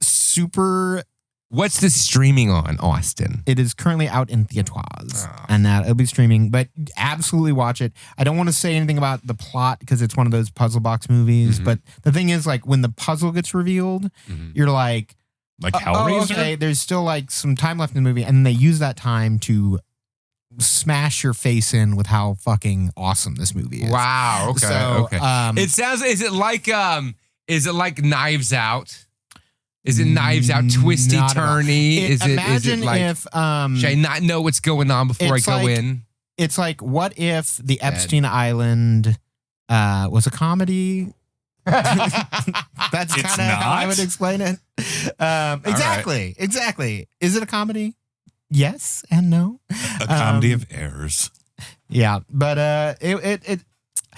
Super. What's this streaming on, Austin? It is currently out in theaters, and it'll be streaming. But absolutely watch it. I don't want to say anything about the plot because it's one of those puzzle box movies. But the thing is, like, when the puzzle gets revealed, you're like Hellraiser? okay, there's still like some time left in the movie, and they use that time to smash your face in with how fucking awesome this movie is. Wow. Okay. So, okay. It sounds. Is it like Knives Out? Is it Knives Out, twisty, Not at all. turny? Is it Imagine like? if Should I not know what's going on before I it's go like- in? it's like, what if the Epstein Island was a comedy? That's It's kind of how I not? would explain it. Exactly. Is it a comedy? Yes and no. A comedy of errors. Yeah, but it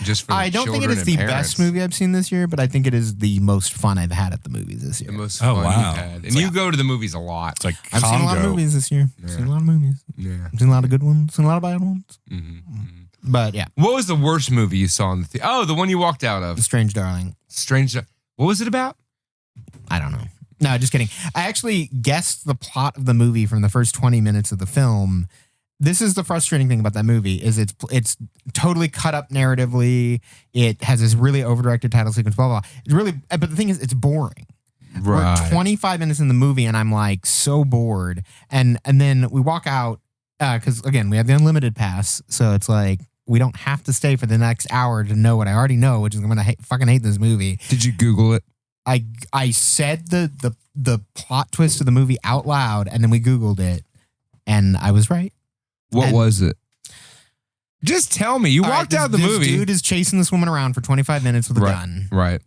Just for I don't think it is the best movie I've seen this year, but I think it is the most fun I've had at the movies this year. The most Oh, fun wow. you've had. And you go to the movies a lot. It's like I've seen a lot of Congo. movies this year. I've seen a lot of movies. Yeah. I've seen a lot of good ones, seen a lot of bad ones. But yeah, What was the worst movie you saw in the theater? Oh, the one you walked out of. The Strange Darling. Strange. What was it about? I don't know. No, just kidding. I actually guessed the plot of the movie from the first 20 minutes of the film. This is the frustrating thing about that movie is it's totally cut up narratively. It has this really overdirected title sequence, blah, blah, blah. It's really, but the thing is, it's boring. We're 25 minutes in the movie and I'm like so bored. And then we walk out because again, we have the unlimited pass. So it's like, we don't have to stay for the next hour to know what I already know, which is I'm going to fucking hate this movie. Did you Google it? I said the plot twist of the movie out loud and then we Googled it and I was right. What And- was it? Just tell me. You All walked right, out of the this movie. dude is chasing this woman around for 25 minutes with a gun. Right.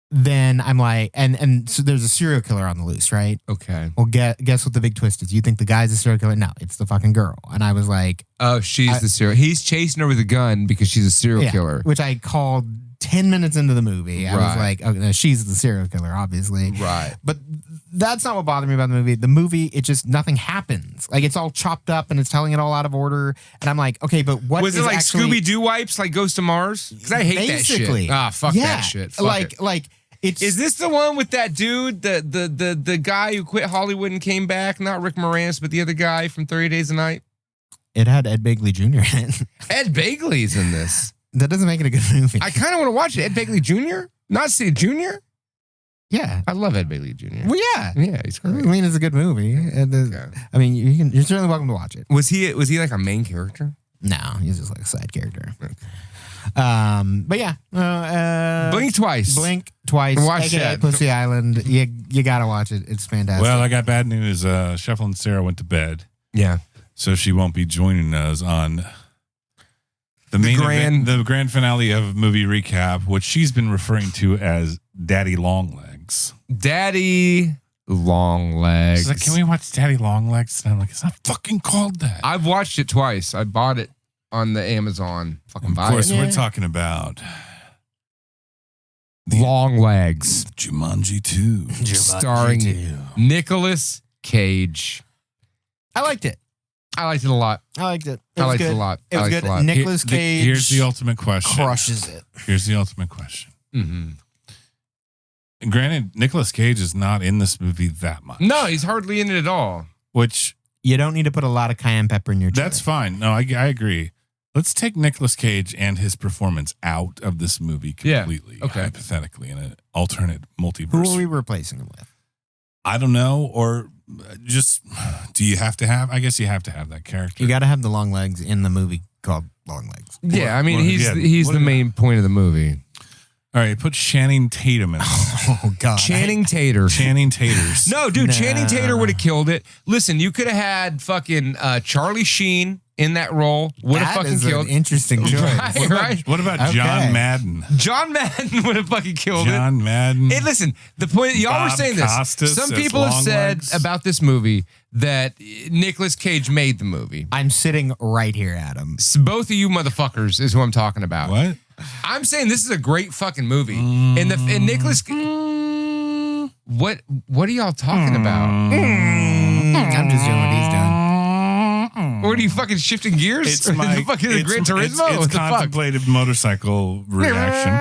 Then I'm like, and so there's a serial killer on the loose, right? Okay. Well, guess what the big twist is? You think the guy's a serial killer? No, it's the fucking girl. And I was like, Oh, she's the serial. He's chasing her with a gun because she's a serial yeah, killer. which I called 10 minutes into the movie. I was Right. like, okay, no, she's the serial killer, obviously. Right. But that's not what bothered me about the movie. The movie, it just, nothing happens. Like, it's all chopped up and it's telling it all out of order. And I'm like, okay, but what Was it is like actually, Scooby-Doo wipes, like Ghost of Mars? Because I hate basically, that shit. Ah, fuck yeah, that shit. Fuck like, it. like, it's, Is this the one with that dude, the guy who quit Hollywood and came back? Not Rick Moranis, but the other guy from 30 Days a Night? it had Ed Begley Jr. in it. Ed Begley's in this. That doesn't make it a good movie. I kind of want to watch it. Ed Begley Jr.? Not see Jr.? Yeah. I love Ed Begley Jr. Well, yeah. Yeah, he's I great. mean, it's a good movie. Okay. I mean, you're certainly welcome to watch it. Was he like a main character? No, he's just like a side character. But yeah. Blink twice. Blink twice. Watch AKA that. Pussy Island. You gotta watch it. It's fantastic. Well, I got bad news. Sheffel and Sarah went to bed, Yeah. so she won't be joining us on the main event, the grand finale of movie recap, which she's been referring to as Daddy Longlegs. Daddy Longlegs. She's like, can we watch Daddy Longlegs? And I'm like, it's not fucking called that. I've watched it twice. I bought it on the Amazon. Fucking Of buy course, it. we're talking about Longlegs, Jumanji 2. starring Nicolas Cage. I liked it. I liked it a lot. I liked it. I liked it a lot. It I was liked good. it a lot. Nicolas Cage. Here's the ultimate question. crushes it. Here's the ultimate question. Mm-hmm. And granted, Nicolas Cage is not in this movie that much. No, he's hardly in it at all. Which, You don't need to put a lot of cayenne pepper in your chili. that's fine. No, I agree. Let's take Nicolas Cage and his performance out of this movie completely, Okay. hypothetically, in an alternate multiverse. Who are we replacing him with? I don't know, or just, do you have to have? I guess you have to have that character. You got to have the long legs in the movie called Longlegs. Yeah, I mean, What- he's yeah, he's what the do you- main point of the movie. All right, put Channing Tatum in. Oh God, Channing Tater. Channing Taters. No, dude, Nah. Channing Tater would have killed it. Listen, you could have had fucking Charlie Sheen in that role. Would have That fucking is an killed. interesting choice. Right, right. What about Okay. John Madden? John Madden would have fucking killed it. John Madden. Hey, listen, the point y'all were Bob saying this. Costas Some as people have said Longlegs. about this movie that Nicolas Cage made the movie. I'm sitting right here, Adam. Both of you motherfuckers is who I'm talking about. What? I'm saying this is a great fucking movie. And Nicolas What are y'all talking about? I'm just doing what he's doing. What are you fucking shifting gears? It's my fucking it's, Gran Turismo? It's What the fuck? contemplated motorcycle reaction.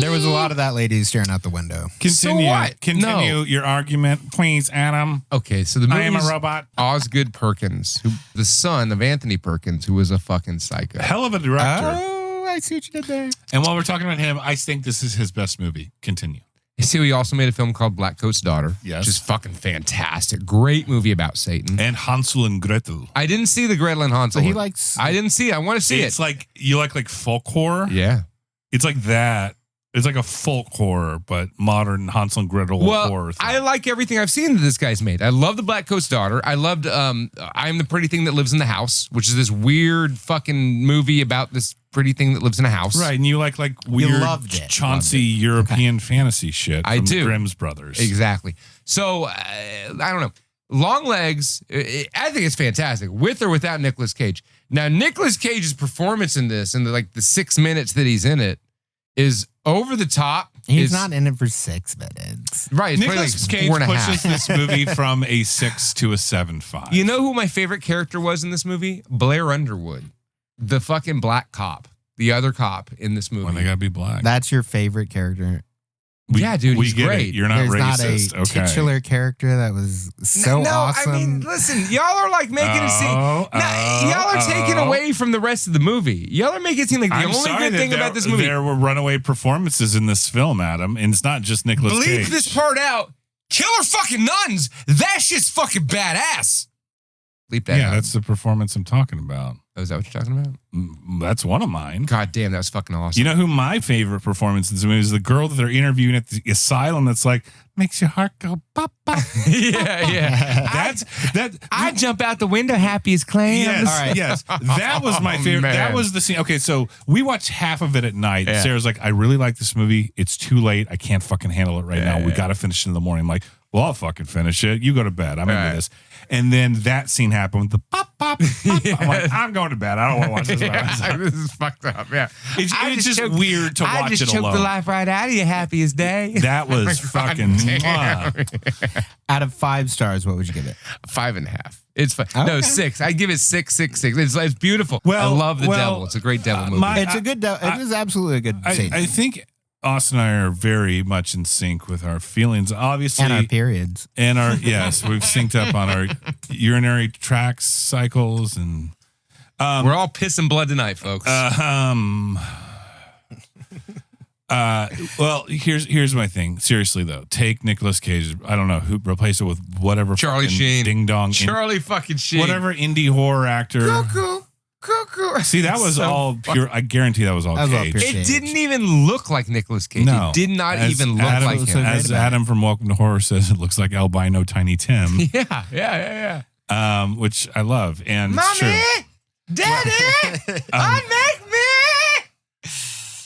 There was a lot of that lady staring out the window. Continue. what? Continue No. your argument, please, Adam. Okay, so the I am a movie's robot. Osgood Perkins, who the son of Anthony Perkins, who was a fucking psycho. Hell of a director. Oh, I see what you did there. And while we're talking about him, I think this is his best movie. Continue. You see, he also made a film called Blackcoat's Daughter, Yes. which is fucking fantastic. Great movie about Satan. And Hansel and Gretel. I didn't see the Gretel and Hansel. So he one. likes. I didn't see it. I want to see It's it. like you like folk horror. Yeah. It's like that. It's like a folk horror, but modern Hansel and Gretel horror. Well, thing. I like everything I've seen that this guy's made. I love the Blackcoat's Daughter. I loved I'm the Pretty Thing That Lives in the House, which is this weird fucking movie about this pretty thing that lives in a house. Right, and you like weird loved it. Chauncey European fantasy shit. I from do. The Grimm's Brothers. Exactly. So I don't know. Longlegs, I think it's fantastic, with or without Nicolas Cage. Now, Nicolas Cage's performance in this, and the 6 minutes that he's in it, is over the top. He's It's- not in it for 6 minutes. right. It's Nicolas probably Cage 4.5. pushes this movie from a 6 to a 7.5. You know who my favorite character was in this movie? Blair Underwood, the fucking black cop, the other cop in this movie. Well, they gotta be black. That's your favorite character. Yeah, dude, we he's get great. It. You're not There's racist. not a okay. titular character that was so no, awesome. I mean, listen, y'all are like making it seem. Y'all are taking away from the rest of the movie. Y'all are making it seem like the I'm only sorry good that thing about this movie. There were runaway performances in this film, Adam, and it's not just Nicolas Bleep Cage. this part out. Killer fucking nuns. That shit's fucking badass. Bleep that Yeah, out. that's the performance I'm talking about. Oh, is that what you're talking about? That's one of mine. God damn, that was fucking awesome. You know who my favorite performance in this movie is? The girl that they're interviewing at the asylum that's like, makes your heart go pop, pop. yeah. I jump out the window happy as clams. Yes, yes. That was my favorite. man. That was the scene. Okay, so we watched half of it at night. Yeah. Sarah's like, I really like this movie. It's too late. I can't fucking handle it right now. We got to finish it in the morning. I'm like, well, I'll fucking finish it. You go to bed. I'm into this. And then that scene happened with the pop, pop, pop. I'm like, I'm going to bed. I don't want to watch this. by myself. This is fucked up. Yeah. It's just weird to I watch just it choked alone. the life right out of you, happy as day. That was fucking damn. mwah. Out of 5 stars, what would you give it? 5.5. It's fun. No, Okay. 6. I give it 6. It's beautiful. Well, I love the well, devil. It's a great devil movie. It's a good. It is absolutely a good scene. I think Austin and I are very much in sync with our feelings. Obviously, and our periods. And our yes, we've synced up on our urinary tract cycles and we're all pissing blood tonight, folks. well, here's my thing. Seriously though, take Nicolas Cage. I don't know who, replace it with whatever Charlie fucking Sheen. ding dong, Charlie fucking Sheen. whatever indie horror actor. Cuckoo. See, that was So all pure. I guarantee that was all That was all Cage. pure It Cage. didn't even look like Nicolas Cage. No, It did not As even look Adam, like him. As Adam from Welcome to Horror says, it looks like albino Tiny Tim, Yeah. which I love. And it's Mommy, true. Daddy, unmake me.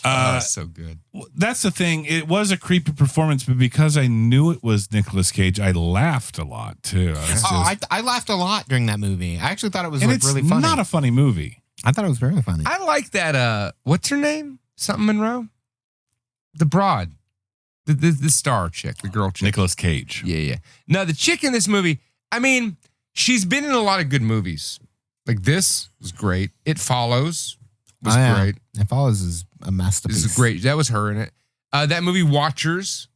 So good. That's the thing. It was a creepy performance, but because I knew it was Nicolas Cage, I laughed a lot too. I laughed a lot during that movie. I actually thought it was and like it's really funny. not a funny movie. I thought it was very funny. I like that. What's her name? Something Monroe? The broad. The star chick, the girl chick. Nicolas Cage. Yeah. No, the chick in this movie, I mean, she's been in a lot of good movies. Like this was great. It Follows was great. It Follows is a masterpiece. This is great. That was her in it. That movie Watchers,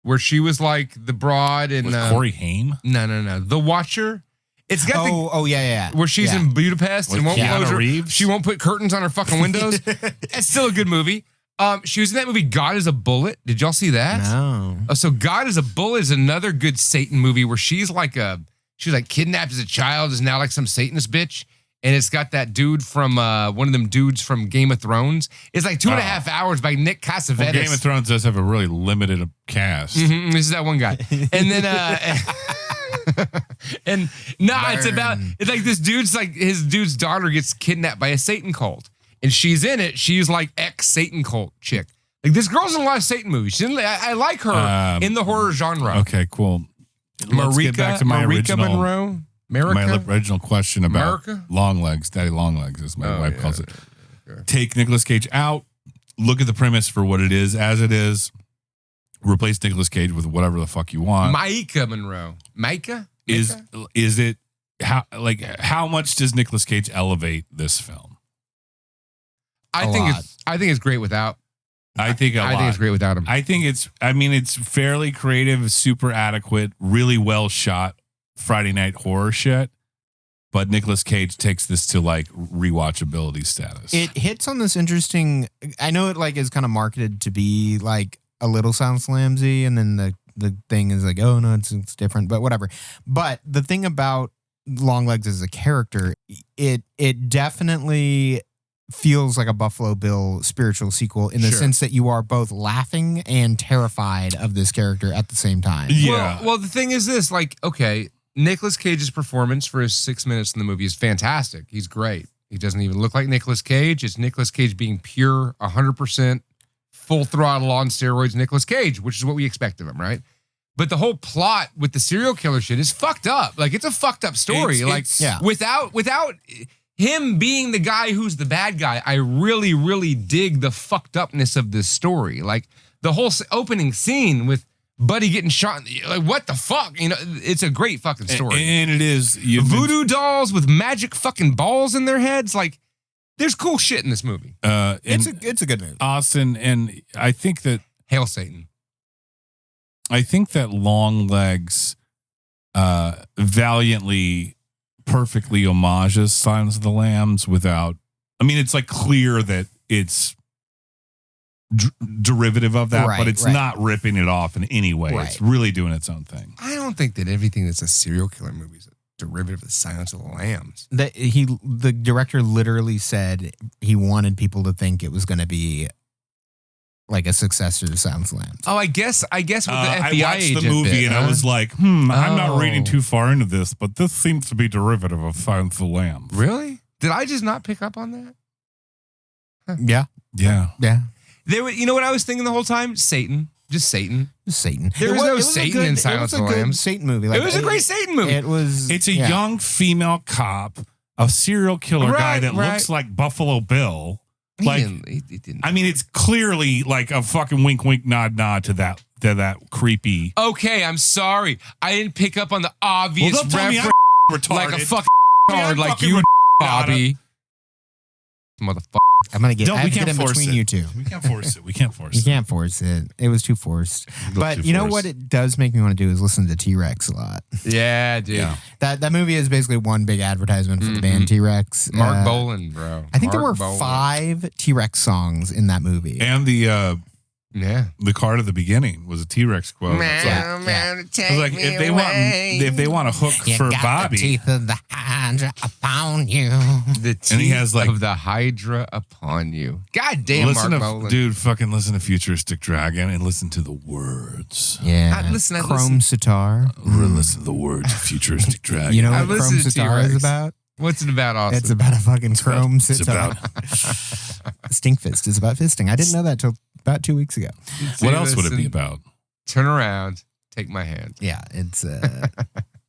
where she was like the broad and With Corey Haim? No. The Watcher. It's got yeah. Where she's in Budapest With and won't Keanu close her. Reeves? She won't put curtains on her fucking windows. It's still a good movie. She was in that movie God is a Bullet. Did y'all see that? No. So God is a Bullet is another good Satan movie where she's like kidnapped as a child, is now like some Satanist bitch. And it's got that dude from one of them dudes from Game of Thrones. It's like 2.5 hours by Nick Cassavetes. Well, Game of Thrones does have a really limited cast. Mm-hmm, this is that one guy. And then it's like this dude's like his dude's daughter gets kidnapped by a Satan cult. And she's in it. She's like ex-Satan cult chick. Like this girl's in a lot of Satan movies. I like her in the horror genre. Okay, cool. Let's get back to my Monroe. My original question about Longlegs, Daddy Longlegs, as my wife calls it. Okay. Take Nicolas Cage out. Look at the premise for what it is, as it is. Replace Nicolas Cage with whatever the fuck you want. Micah Monroe. Micah? Is it how much does Nicolas Cage elevate this film? I think it's great without. I think it's great without him. I think it's fairly creative, super adequate, really well shot Friday night horror shit. But Nicolas Cage takes this to like rewatchability status. It hits on this interesting. I know it like is kind of marketed to be like a little Sound Slamsy, and then the thing is like, oh no, it's different, but whatever. But the thing about Longlegs as a character, it definitely feels like a Buffalo Bill spiritual sequel in the sense that you are both laughing and terrified of this character at the same time. Yeah. Well, the thing is this, like, okay, Nicolas Cage's performance for his 6 minutes in the movie is fantastic. He's great. He doesn't even look like Nicolas Cage. It's Nicolas Cage being pure, 100%, full throttle on steroids Nicolas Cage, which is what we expect of him, right? But the whole plot with the serial killer shit is fucked up. Like, it's a fucked up story. Without him being the guy who's the bad guy, I really, really dig the fucked upness of this story. Like the whole opening scene with Buddy getting shot. Like what the fuck? You know, it's a great fucking story. And it is voodoo dolls with magic fucking balls in their heads. Like there's cool shit in this movie. It's a good movie, Austin. And I think that Hail Satan. I think that Longlegs valiantly, perfectly homages Silence of the Lambs without. I mean, it's like clear that it's derivative of that, but it's not ripping it off in any way. Right. It's really doing its own thing. I don't think that everything that's a serial killer movie is a derivative of the Silence of the Lambs. The director literally said he wanted people to think it was going to be like a successor to Silence of the Lambs. Oh, I guess with the FBI I watched agent the movie and I was like, I'm not reading too far into this, but this seems to be derivative of Silence of the Lambs. Really? Did I just not pick up on that? Huh. Yeah. There were, you know what I was thinking the whole time? Satan. Just Satan. There was no Satan in Silence of the Lambs. It was a good Satan movie. It was a great Satan movie. It's a young female cop, a serial killer guy that looks like Buffalo Bill. Like, he didn't. I mean, it's clearly like a fucking wink, wink, nod, nod to that creepy. Okay, I'm sorry. I didn't pick up on the obvious reference. Like a fucking hard, like you, Bobby. Motherfucker. I'm gonna get. We can't in force between it. you two. We can't force it. We can't force You it. can't force it. It was too forced. But you know what it does make me want to do is listen to T-Rex a lot. Yeah, dude. Yeah. That movie is basically one big advertisement for the band T-Rex. Mark Bolan, bro. I think there were 5 T-Rex songs in that movie. And the card at the beginning was a T-Rex quote. Man, I was like, if they want a hook for Bobby, the teeth of the Hydra upon you. The teeth and he has like of the Hydra upon you. God damn, Mark Bolan. Dude, fucking listen to Futuristic Dragon and listen to the words. Yeah, Chrome Sitar. Listen to the words of Futuristic Dragon. You know what Chrome Sitar is about? What's it about, Austin? It's about a fucking chrome sitar. Stinkfist is about fisting. I didn't know that till about 2 weeks ago. What else would it be about? Turn around, take my hand. Yeah, it's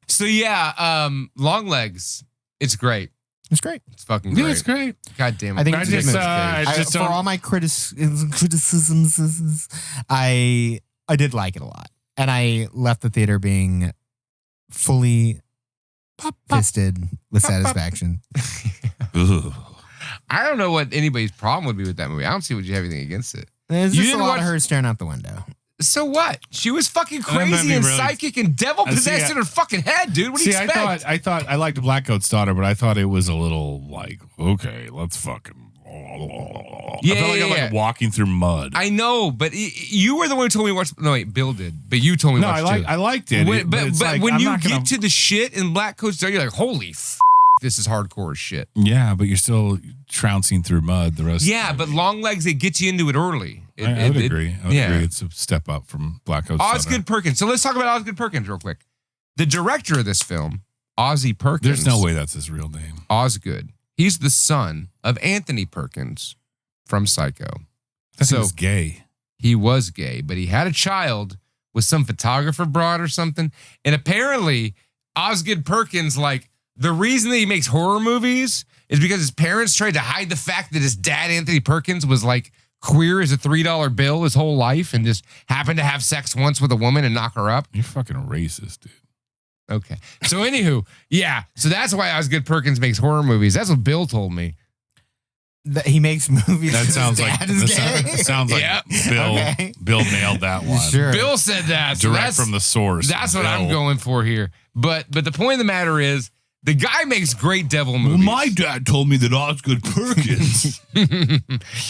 So yeah, Longlegs. It's great. it's great. It's fucking great. Yeah, it's great. God damn it. I think I it's a good just, movie. I just for don't. all my criticisms, I did like it a lot, and I left the theater being fully fisted with satisfaction. Ugh. I don't know what anybody's problem would be with that movie. I don't see what you have anything against it. There's You just a didn't lot watch- of her staring out the window. So what? She was fucking And that made crazy me and really- psychic and devil possessed See, in her fucking head, dude. What do you See, expect? I thought I liked Blackcoat's daughter, but I thought it was a little like, okay, let's fucking. Yeah, I felt like yeah, I'm like yeah. walking through mud. I know, but you were the one who told me to watch. No, wait, Bill did, but you told me to No, watch I liked it. But it's like, when I'm you not gonna- get to the shit in Black Coat's Daughter, you're like, holy this is hardcore as shit. Yeah, but you're still trouncing through mud the rest. Yeah, but Longlegs, they get you into it early. I would agree. I would yeah. agree. It's a step up from Blackcoat's Osgood Perkins. So let's talk about Osgood Perkins real quick. The director of this film, Ozzy Perkins. There's no way that's his real name. Osgood. He's the son of Anthony Perkins from Psycho. That So- was gay. He was gay, but he had a child with some photographer broad or something. And apparently, Osgood Perkins, like, the reason that he makes horror movies is because his parents tried to hide the fact that his dad, Anthony Perkins, was like queer as a $3 bill his whole life and just happened to have sex once with a woman and knock her up. You're fucking racist, dude. Okay. So, anywho, yeah. So that's why Osgood Perkins makes horror movies. That's what Bill told me. That he makes movies. That his sounds like dad is that gay. sounds like Yep. Bill. Okay. Bill nailed that one. Sure. Bill said that. So Direct that's- from the source. That's what Bill. I'm going for here. But the point of the matter is, the guy makes great devil Well, movies. my dad told me that Osgood Perkins.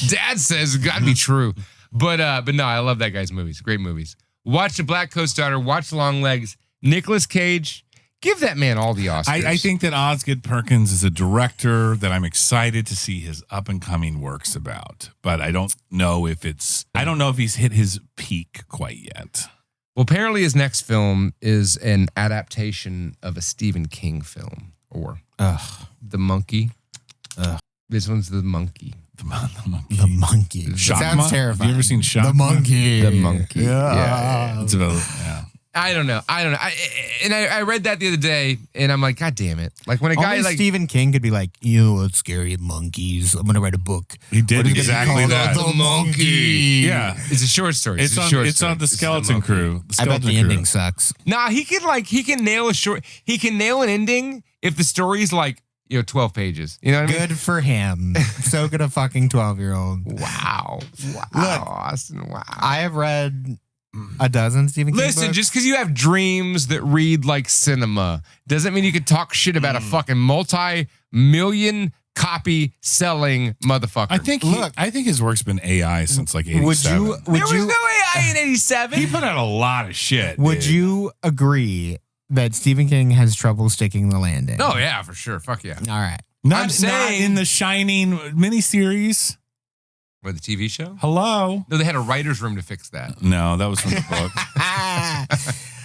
Dad says it's got to be true. But no, I love that guy's movies. Great movies. Watch The Black Coat's Daughter. Watch Longlegs. Nicolas Cage. Give that man all the Oscars. I think that Osgood Perkins is a director that I'm excited to see his up and coming works about, but I don't know if he's hit his peak quite yet. Well, apparently his next film is an adaptation of a Stephen King film, or The Monkey. This one's The Monkey. The monkey. The monkey. Shakma? Sounds terrifying. Have you ever seen Shakma? The monkey. The Monkey. Yeah. It's about, yeah. I don't know. I read that the other day, and I'm like, God damn it! Like when a guy Only like Stephen King could be like, you know what's scary? Monkeys. I'm gonna write a book. He did What is it exactly called? that. The monkey. Yeah. it's a short story. It's a on short it's story. on the It's Skeleton Monkey. Crew. The I bet Skeleton the Crew. ending sucks. Nah, he can nail a short. He can nail an ending if the story's like 12 pages. You know what I mean? Good for him. So could a fucking 12-year-old. Wow. Look, Austin. Wow. I have read a dozen Stephen King Listen, books. just because you have dreams that read like cinema doesn't mean you can talk shit about a fucking multi-million copy selling motherfucker. I think his work's been AI since like 87. there was no AI in 87. He put out a lot of shit. Would dude. you agree that Stephen King has trouble sticking the landing? Oh, yeah, for sure. Fuck yeah. All right. Not, I'm not saying- in the Shining miniseries. What, the TV show? Hello. No, they had a writer's room to fix that. No, that was from the book.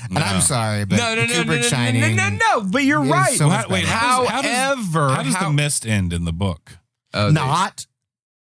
And I'm sorry, but No. Kubrick Shining. No. But you're is right. so much Wait, better. how does the mist end in the book? Not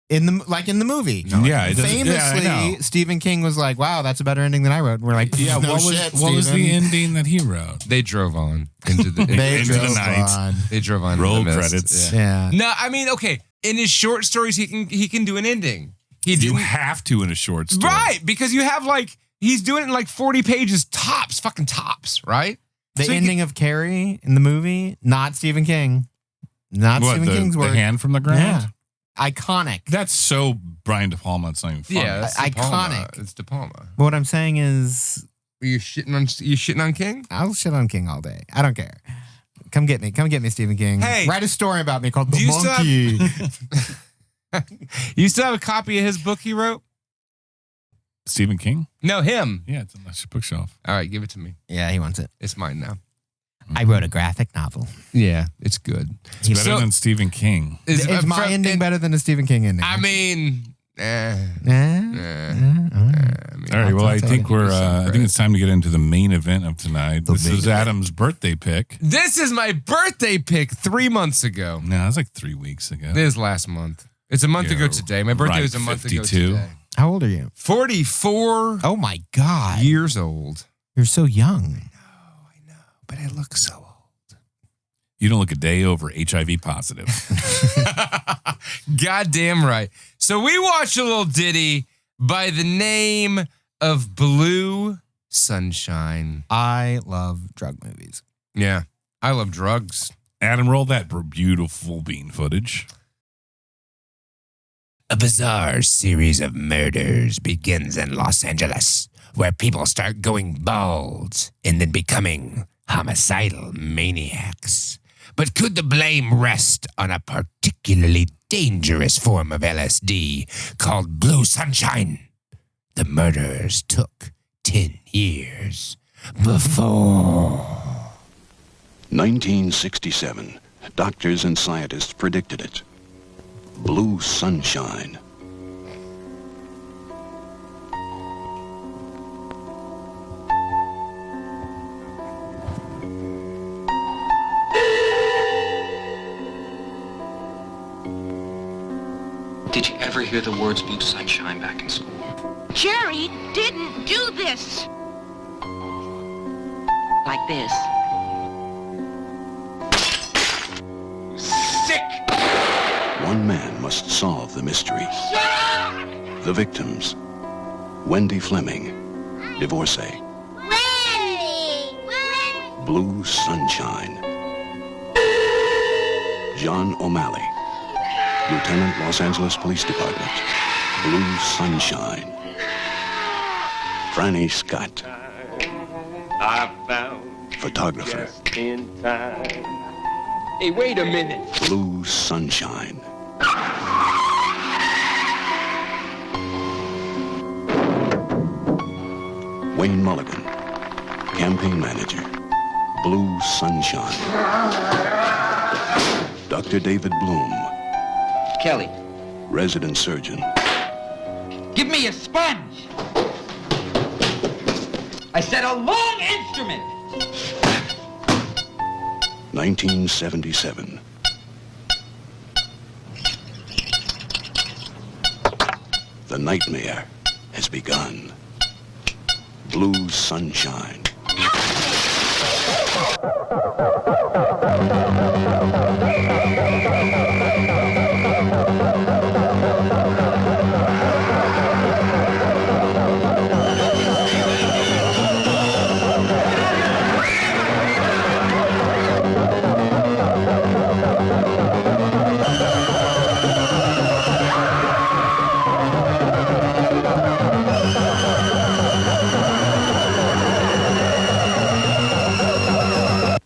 in the movie. Yeah, it doesn't- Famously, yeah, I know. Stephen King was like, "Wow, that's a better ending than I wrote." And we're like, Yeah, no what was shit, the Stephen." ending that he wrote? They drove on into the. They Into the drove night. on. They drove on. Roll into the mist. credits. Yeah. Yeah. No, I mean, okay. In his short stories, he can do an ending. He You didn't, have to in a short story. right, because you have like he's doing it in like 40 pages tops, fucking tops, right? The So he ending of Carrie in the movie, not Stephen King, not What, Stephen King's the work. hand from the ground? Yeah. Iconic. That's so Brian De Palma. It's not even funny. Yeah, that's Iconic. De Palma. It's De Palma. What I'm saying is, You shitting on King? I'll shit on King all day. I don't care. Come get me, Stephen King. Hey. Write a story about me called The Do you still Monkey. You still have a copy of his book he wrote? Stephen King? No, him. Yeah, it's on the bookshelf. All right, give it to me. Yeah, he wants it. It's mine now. I wrote a graphic novel. Yeah, it's good. It's better than Stephen King. Is my ending better than a Stephen King ending? I mean, Eh? All right. Well, I think I think right. it's time to get into the main event of tonight. This is Adam's birthday pick. this is my birthday pick 3 months ago. No, it's like 3 weeks ago. It is last month. It's a month ago today. My birthday was a month 52. ago today. How old are you? 44 Oh my God. years old. You're so young. I know, but I look so old. You don't look a day over HIV positive. Goddamn right. So we watched a little ditty by the name of Blue Sunshine. I love drug movies. Yeah, I love drugs. Adam, roll that beautiful bean footage. A bizarre series of murders begins in Los Angeles, where people start going bald and then becoming homicidal maniacs. But could the blame rest on a particularly dangerous form of LSD called Blue Sunshine? The murderers took 10 years before. 1967. Doctors and scientists predicted it. Blue Sunshine. Did you ever hear the words Blue Sunshine back in school? Jerry didn't do this. Like this. Sick! One man must solve the mystery. The victims. Wendy Fleming, divorcee. Randy! Blue Sunshine. John O'Malley, Lieutenant, Los Angeles Police Department. Blue Sunshine. Franny Scott, I found photographer. just in time. Hey, wait a minute. Blue Sunshine. Wayne Mulligan, campaign manager. Blue Sunshine. Dr. David Bloom, Kelly, resident surgeon. give me a sponge. I said a long instrument. 1977. The nightmare has begun. Blue Sunshine.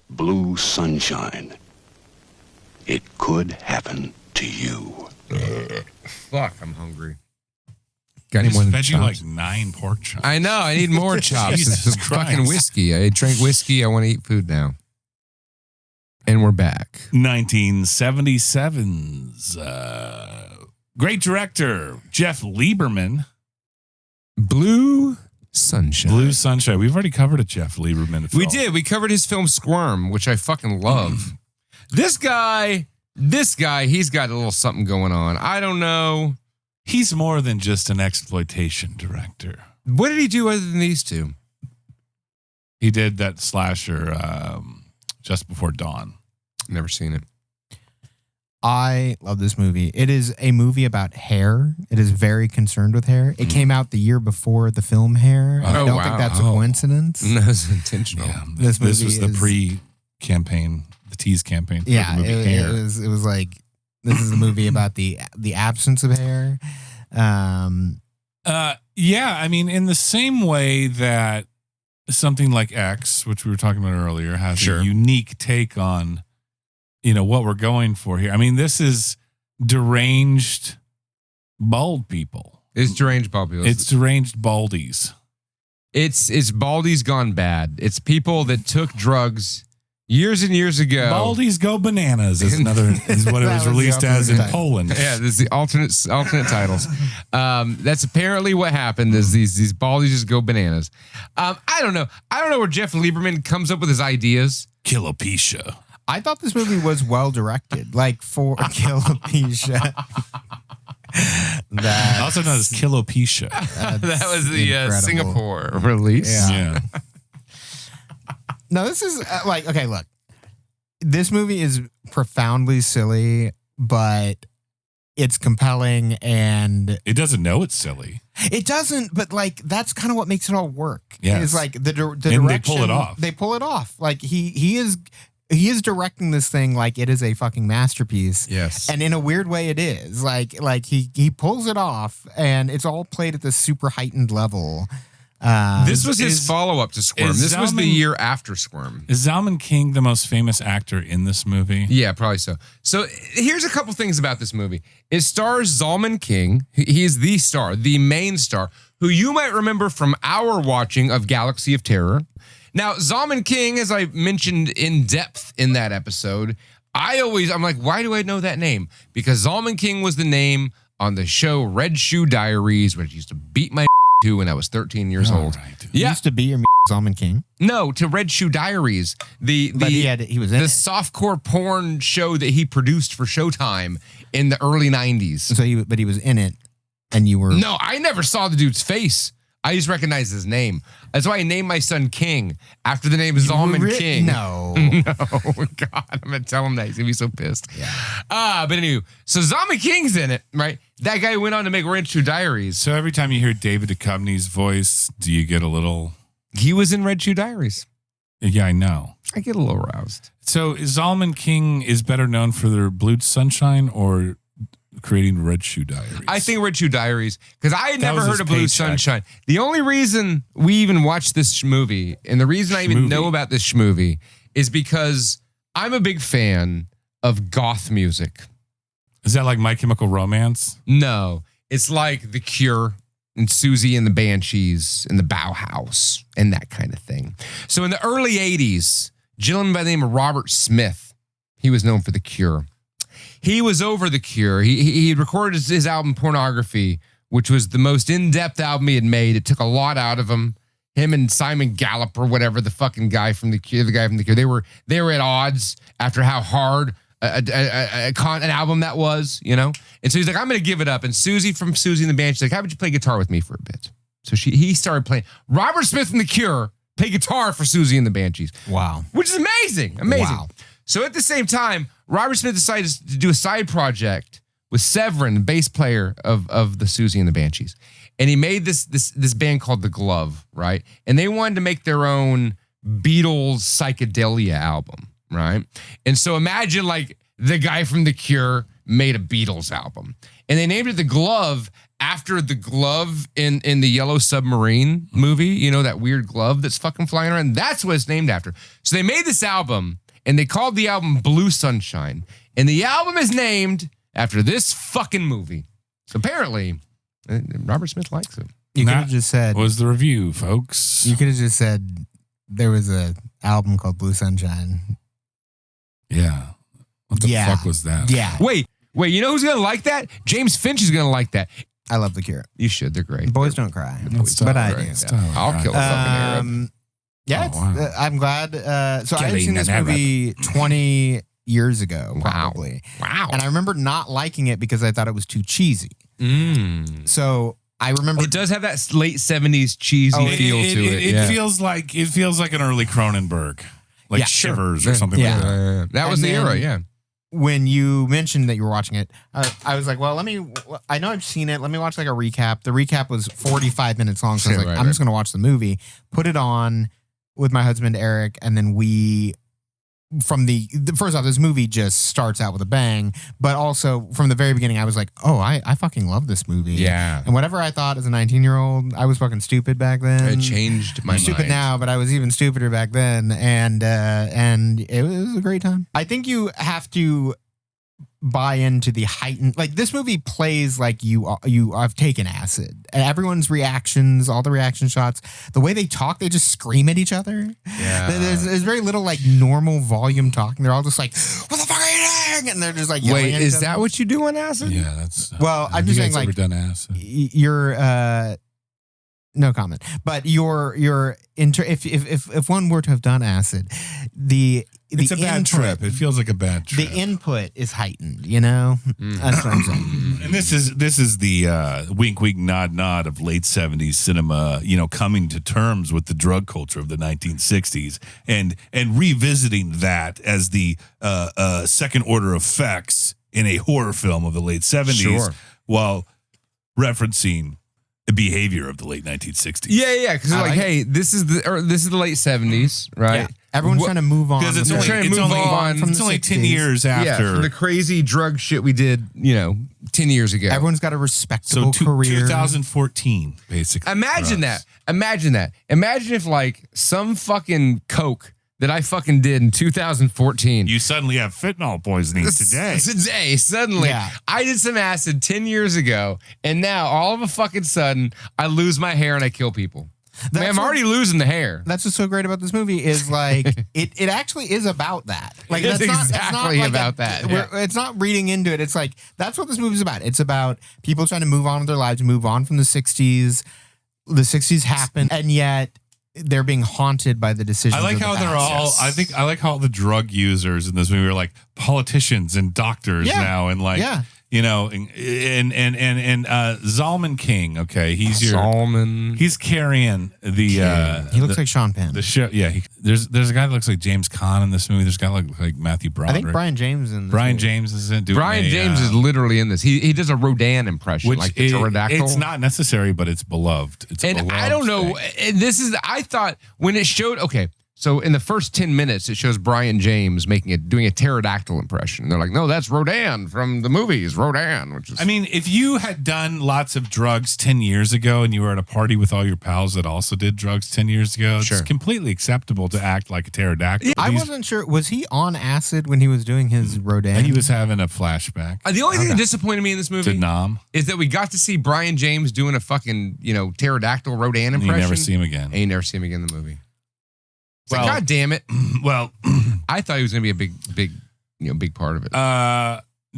Blue Sunshine. It could happen to you. Fuck, I'm hungry. Got any more Just than fed you chops? like 9 pork chops. I know. I need more chops. Jesus It's fucking Christ. whiskey. I drank whiskey. I want to eat food now. And we're back. 1977's great director, Jeff Lieberman. Blue Sunshine. Blue Sunshine. We've already covered a Jeff Lieberman film. We did. We covered his film Squirm, which I fucking love. This guy, he's got a little something going on. I don't know. He's more than just an exploitation director. What did he do other than these two? He did that slasher Just Before Dawn. Never seen it. I love this movie. It is a movie about hair. It is very concerned with hair. It came out the year before the film Hair. I don't think that's a coincidence. No, it's intentional. Yeah, This this was movie the is- pre-campaign, the tease campaign for Yeah, the movie Hair. it was like, this is a movie about the absence of hair. Yeah, I mean, in the same way that something like X, which we were talking about earlier, has Sure. a unique take on, what we're going for here. I mean, this is deranged bald people. It's deranged baldies. It's deranged baldies. It's baldies gone bad. It's people that took drugs years and years ago. Baldies Go Bananas is what it That was was the released as in alternate title. Poland. Yeah, this is the alternate titles. That's apparently what happened. Is these baldies just go bananas? I don't know. I don't know where Jeff Lieberman comes up with his ideas. Kilopecia. I thought this movie was well directed, like for Kilopecia. Also known as Kilopecia. That was the Singapore release. Yeah. No, this is okay, look. This movie is profoundly silly, but it's compelling and it doesn't know it's silly. It doesn't, but like that's kind of what makes it all work. Yeah, it's like the direction. And they pull it off. They pull it off. Like he is directing this thing like it is a fucking masterpiece. Yes, and in a weird way, it is. Like he pulls it off, and it's all played at this super heightened level. This was his follow-up to Squirm. This was the year after Squirm. Is Zalman King the most famous actor in this movie? Yeah, probably so. So here's a couple things about this movie. It stars Zalman King. He is the star, the main star, who you might remember from our watching of Galaxy of Terror. Now, Zalman King, as I mentioned in depth in that episode, I'm like, why do I know that name? Because Zalman King was the name on the show Red Shoe Diaries, which used to beat my to when I was 13 years old. Right. Yeah. Used to be your Zalman King? No, to Red Shoe Diaries. But he was in the it. softcore porn show that he produced for Showtime in the early 90s. So he was in it, and you were... No, I never saw the dude's face. I just recognized his name. That's why I named my son King after the name Zalman King. No. No, God, I'm going to tell him that. He's going to be so pissed. Yeah. But anyway, so Zalman King's in it, right? That guy went on to make Red Shoe Diaries. So every time you hear David Duchovny's voice, do you get a little... He was in Red Shoe Diaries. Yeah, I know. I get a little aroused. So Zalman King is better known for their Blue Sunshine or creating Red Shoe Diaries? I think Red Shoe Diaries, because I had never heard of Blue Sunshine. The only reason we even watched this movie, and the reason I even know about this movie, is because I'm a big fan of goth music. Is that like My Chemical Romance? No, it's like The Cure and Susie and the Banshees and the Bauhaus and that kind of thing. So in the early 80s, a gentleman by the name of Robert Smith, he was known for The Cure. He was over The Cure. He recorded his album Pornography, which was the most in-depth album he had made. It took a lot out of him. Him and Simon Gallup or whatever, the fucking guy from The Cure, they were at odds after how hard an album that was, you know? And so he's like, I'm going to give it up. And Susie from Susie and the Banshees, like, how about you play guitar with me for a bit? So he started playing. Robert Smith and The Cure play guitar for Susie and the Banshees. Wow. Which is amazing. Amazing. Wow. So at the same time, Robert Smith decided to do a side project with Severin, the bass player of the Susie and the Banshees. And he made this band called The Glove, right? And they wanted to make their own Beatles psychedelia album, right? And so imagine like the guy from The Cure made a Beatles album. And they named it The Glove after the glove in the Yellow Submarine movie. You know, that weird glove that's fucking flying around? That's what it's named after. So they made this album, and they called the album Blue Sunshine. And the album is named after this fucking movie. So apparently, Robert Smith likes it. You could have just said... was the review, folks. You could have just said there was a album called Blue Sunshine. Yeah. What the fuck was that? Yeah. Wait, you know who's going to like that? James Finch is going to like that. I love The Cure. You should. They're great. Boys don't cry. But I do. I'll kill a fucking Arab. Yeah, I'm glad. So I had seen this movie 20 years ago, probably. Wow. And I remember not liking it because I thought it was too cheesy. So I remember it does have that late 70s cheesy feel to it. It feels like an early Cronenberg, like Shivers or something like that. That was the era, yeah. When you mentioned that you were watching it, I was like, well, I know I've seen it. Let me watch like a recap. The recap was 45 minutes long. So I was like, I'm just going to watch the movie, put it on with my husband, Eric. And then first off, this movie just starts out with a bang, but also from the very beginning, I was like, oh, I fucking love this movie. Yeah. And whatever I thought as a 19-year-old, I was fucking stupid back then. It changed my mind. Stupid now, but I was even stupider back then. And it was a great time. I think you have to buy into the heightened, like this movie plays like you have taken acid, and everyone's reactions, all the reaction shots, the way they talk, they just scream at each other. Yeah, there's very little like normal volume talking. They're all just like, what the fuck are you doing? And they're just like yelling at each other. Is that what you do on acid? Yeah, that's well, I'm just saying, like, ever done acid? You're no comment. But if one were to have done acid, It's a bad trip. It feels like a bad trip. The input is heightened, you know? That's what I'm saying. And this is the wink, wink, nod, nod of late 70s cinema, coming to terms with the drug culture of the 1960s and revisiting that as the second order effects in a horror film of the late 70s while referencing the behavior of the late 1960s. Yeah, because they're like, hey, this is the late 70s, right? Yeah. Everyone's trying to move on. Because it's only 10 years after. from the crazy drug shit we did, 10 years ago. Everyone's got a respectable So career. 2014, basically. Imagine that. Imagine if like some fucking coke that I fucking did in 2014. You suddenly have fentanyl poisoning today. Suddenly. Yeah. I did some acid 10 years ago, and now all of a fucking sudden, I lose my hair and I kill people. I mean, I'm already losing the hair. That's what's so great about this movie is like it actually is about that. Like It's that's exactly not about that. Yeah. It's not reading into it. It's like that's what this movie's about. It's about people trying to move on with their lives, move on from the 60s. The 60s happened, and yet they're being haunted by the decisions. I like of the how they're past. all. I like how all the drug users in this movie are like politicians and doctors now, and like and Zalman King. Okay, he's carrying the. He looks like Sean Penn. The show, yeah. There's a guy that looks like James Caan in this movie. There's a guy like Matthew Broderick. I think Brian James in this Brian movie. James is in. Brian James is literally in this. He does a Rodan impression, Which like the pterodactyl. It's not necessary, but it's beloved. It's a And beloved I don't know. thing. I thought when it showed, okay, so in the first 10 minutes, it shows Brian James doing a pterodactyl impression. And they're like, no, that's Rodan from the movies, Rodan, which is. I mean, if you had done lots of drugs 10 years ago and you were at a party with all your pals that also did drugs 10 years ago, it's completely acceptable to act like a pterodactyl. I wasn't sure. Was he on acid when he was doing his Rodan? He was having a flashback. The only thing that disappointed me in this movie To Nam. is that we got to see Brian James doing a fucking, pterodactyl Rodan impression. You never see him again. And you never see him again in the movie. It's Well- like, God damn it. Well, I thought he was going to be a big part of it.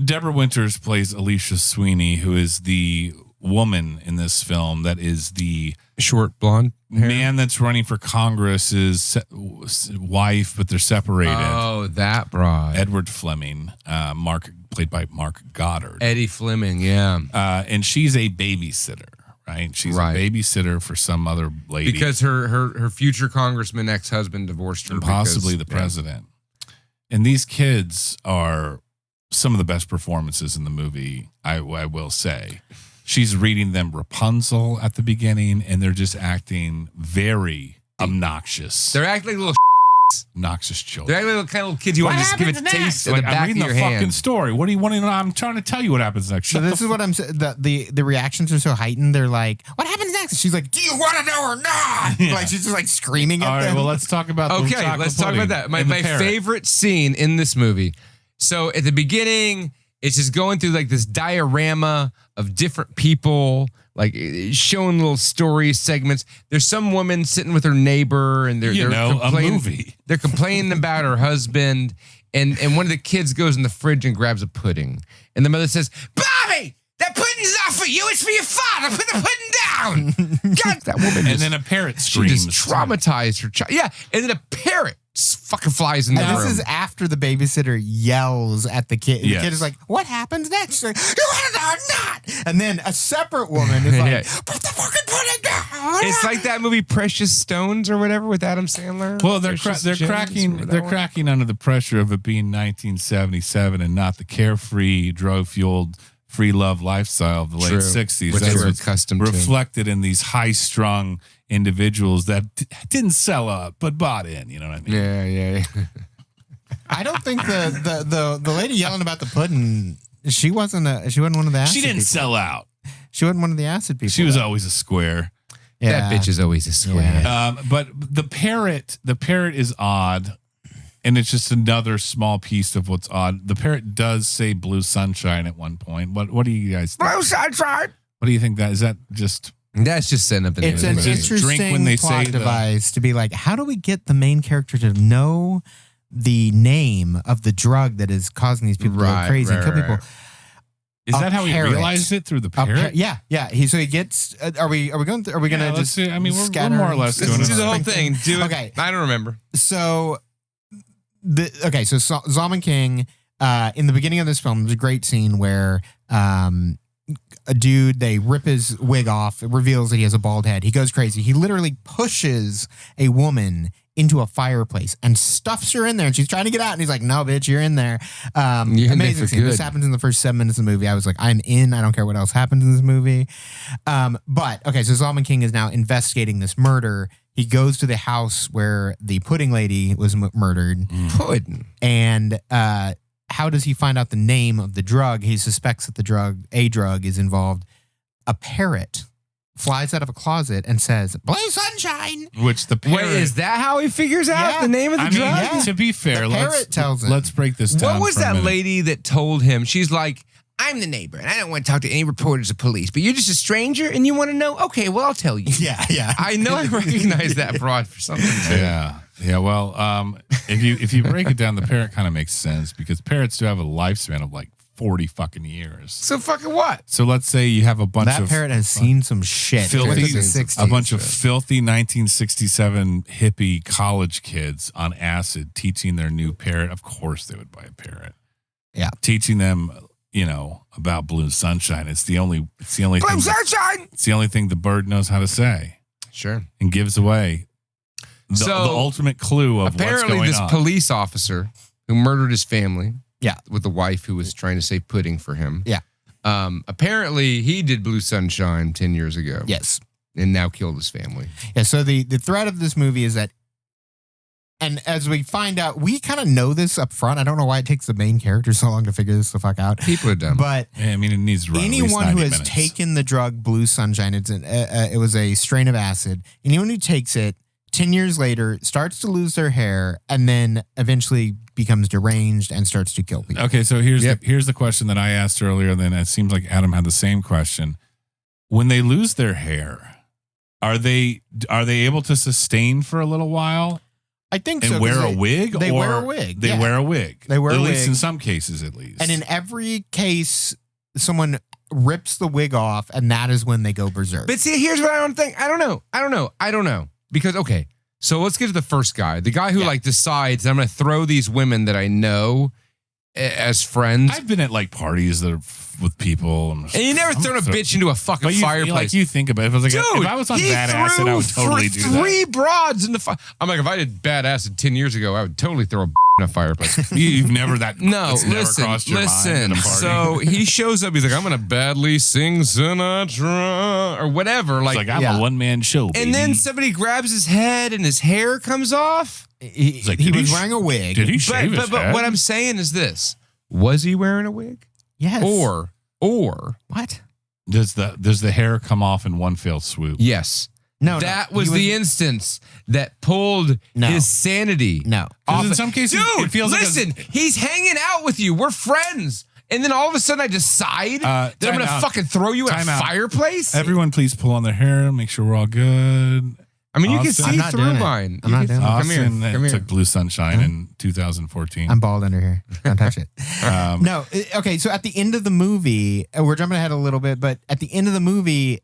Deborah Winters plays Alicia Sweeney, who is the woman in this film that is the short blonde hair? man that's running for Congress's wife, but they're separated. Oh, that broad. Edward Fleming, played by Mark Goddard. Eddie Fleming, yeah. And she's a babysitter. Right, she's a babysitter for some other lady Because her future congressman ex-husband divorced her. and possibly the president. And these kids are some of the best performances in the movie. I will say, she's reading them Rapunzel at the beginning, and they're just acting very obnoxious. They're acting like little obnoxious children. They're acting like kind of little kids you want to just give a taste in the back I'm reading of your the fucking hand. story. What do you want to know? I'm trying to tell you what happens next. So this is what I'm saying. The reactions are so heightened. They're like, "What happens next?" She's like, "Do you want to know or not?" Yeah. Like she's just like screaming at All right, them. well, let's talk about the Okay, chocolate let's talk pudding about that. My and the parrot. favorite scene in this movie. So at the beginning, it's just going through like this diorama of different people, like showing little story segments. There's some woman sitting with her neighbor, and they're a movie. They're complaining about her husband, and one of the kids goes in the fridge and grabs a pudding, and the mother says, "Bobby, that pudding's not for you. It's for your father. Put the pudding down." God, that woman. And then a parrot She screams. just traumatized her child. Yeah, and then a parrot fucking flies in the And room. this is after the babysitter yells at the kid. Yes. The kid is like, "What happens next?" She's like, "You want to know or not?" And then a separate woman is like, Yeah. "Put the fucking pudding down." It's like that movie Precious Stones or whatever with Adam Sandler. Well, they're Precious they're Gems, cracking whatever they're that one. cracking under the pressure of it being 1977 and not the carefree, drug-fueled, free love lifestyle of the late True. 60s. Which That's they were what's accustomed to. reflected in these high-strung individuals that didn't sell up but bought in. You know what I mean? Yeah. I don't think the lady yelling about the pudding. She wasn't one of the acid She didn't people. sell out. She wasn't one of the acid people. She was though. always a square. That bitch is always a square. But the parrot is odd, and it's just another small piece of what's odd. The parrot does say "blue sunshine" at one point. What do you guys think? Blue sunshine. What do you think that is? That just That's just setting up. It's an Just interesting drink when they plot say the- device to be like, how do we get the main character to know the name of the drug that is causing these people to go crazy and kill people? Is A that how he parrot. realized it through the parrot? Yeah. He gets. Are we going? Are we gonna let's just? see. I mean, we're scatter more or less and doing Let's it. do the whole thing. Do it. Okay. I don't remember. So So Zalman King, in the beginning of this film, there's a great scene where a dude, they rip his wig off. It reveals that he has a bald head. He goes crazy. He literally pushes a woman into a fireplace and stuffs her in there, and she's trying to get out, and he's like, no, bitch, you're in there. Amazing scene. This happens in the first 7 minutes of the movie. I was like, I'm in. I don't care what else happens in this movie. So Zalman King is now investigating this murder. He goes to the house where the pudding lady was murdered. Pudding. And how does he find out the name of the drug? He suspects that a drug is involved. A parrot flies out of a closet and says, Blue Sunshine. Which the parrot... Wait, is that how he figures out the name of the drug? To be fair, the parrot tells him. Let's break this down. What was that lady that told him? She's like, I'm the neighbor, and I don't want to talk to any reporters or police, but you're just a stranger, and you want to know? Okay, well, I'll tell you. Yeah. I know I recognize that broad for something, too. Yeah, well, if you break it down, the parrot kind of makes sense because parrots do have a lifespan of like 40 fucking years. So fucking what? So let's say you have a bunch of... That parrot has seen some shit. A bunch of filthy 1967 hippie college kids on acid teaching their new parrot. Of course they would buy a parrot. Yeah. Teaching them, about blue sunshine. It's the only Blue sunshine! It's the only thing the bird knows how to say. Sure. And gives away the ultimate clue of what's going on. Apparently this police officer who murdered his family... Yeah. With the wife who was trying to say pudding for him. Yeah. Apparently he did Blue Sunshine 10 years ago. Yes. And now killed his family. Yeah. So the threat of this movie is that, and as we find out, we kind of know this up front. I don't know why it takes the main character so long to figure this the fuck out. People are dumb. it But needs to run anyone at least 90 who has minutes. taken the drug Blue Sunshine, it was a strain of acid. Anyone who takes it 10 years later starts to lose their hair and then eventually becomes deranged and starts to kill people. Okay, so here's the question that I asked earlier, and then it seems like Adam had the same question. When they lose their hair, are they able to sustain for a little while? I think and so. Wear a wig? They wear a wig. They wear a wig. They wear a wig. At least in some cases, at least. And in every case, someone rips the wig off, and that is when they go berserk. But see, here's what I don't think. I don't know. Because, okay, so let's get to the first guy. The guy who decides I'm going to throw these women that I know as friends. I've been at parties that are with people. And you never thrown a bitch into a fucking fireplace. You think about it. If I was on bad acid, I would totally do that. 3 broads in the fire. I'm like, if I did bad acid 10 years ago, I would totally throw a in a fireplace. You've never that. No, never crossed your mind at a party. So he shows up. He's like, I'm going to badly sing Sinatra or whatever. I'm a one-man show, baby. And then somebody grabs his head and his hair comes off. He was wearing a wig. Did he shave his head? But what I'm saying is this. Was he wearing a wig? Yes. Or what? Does the hair come off in one fell swoop? Yes. No, that was the instance that pulled his sanity. No. In some cases, dude, it feels listen, he's hanging out with you. We're friends. And then all of a sudden I decide that I'm going to fucking throw you in a fireplace? Everyone please pull on their hair, make sure we're all good. I mean, you can see through mine. I'm not doing it. Austin Come here. took Blue Sunshine in 2014. I'm bald under here. Don't touch it. No. Okay, so at the end of the movie, we're jumping ahead a little bit, but at the end of the movie,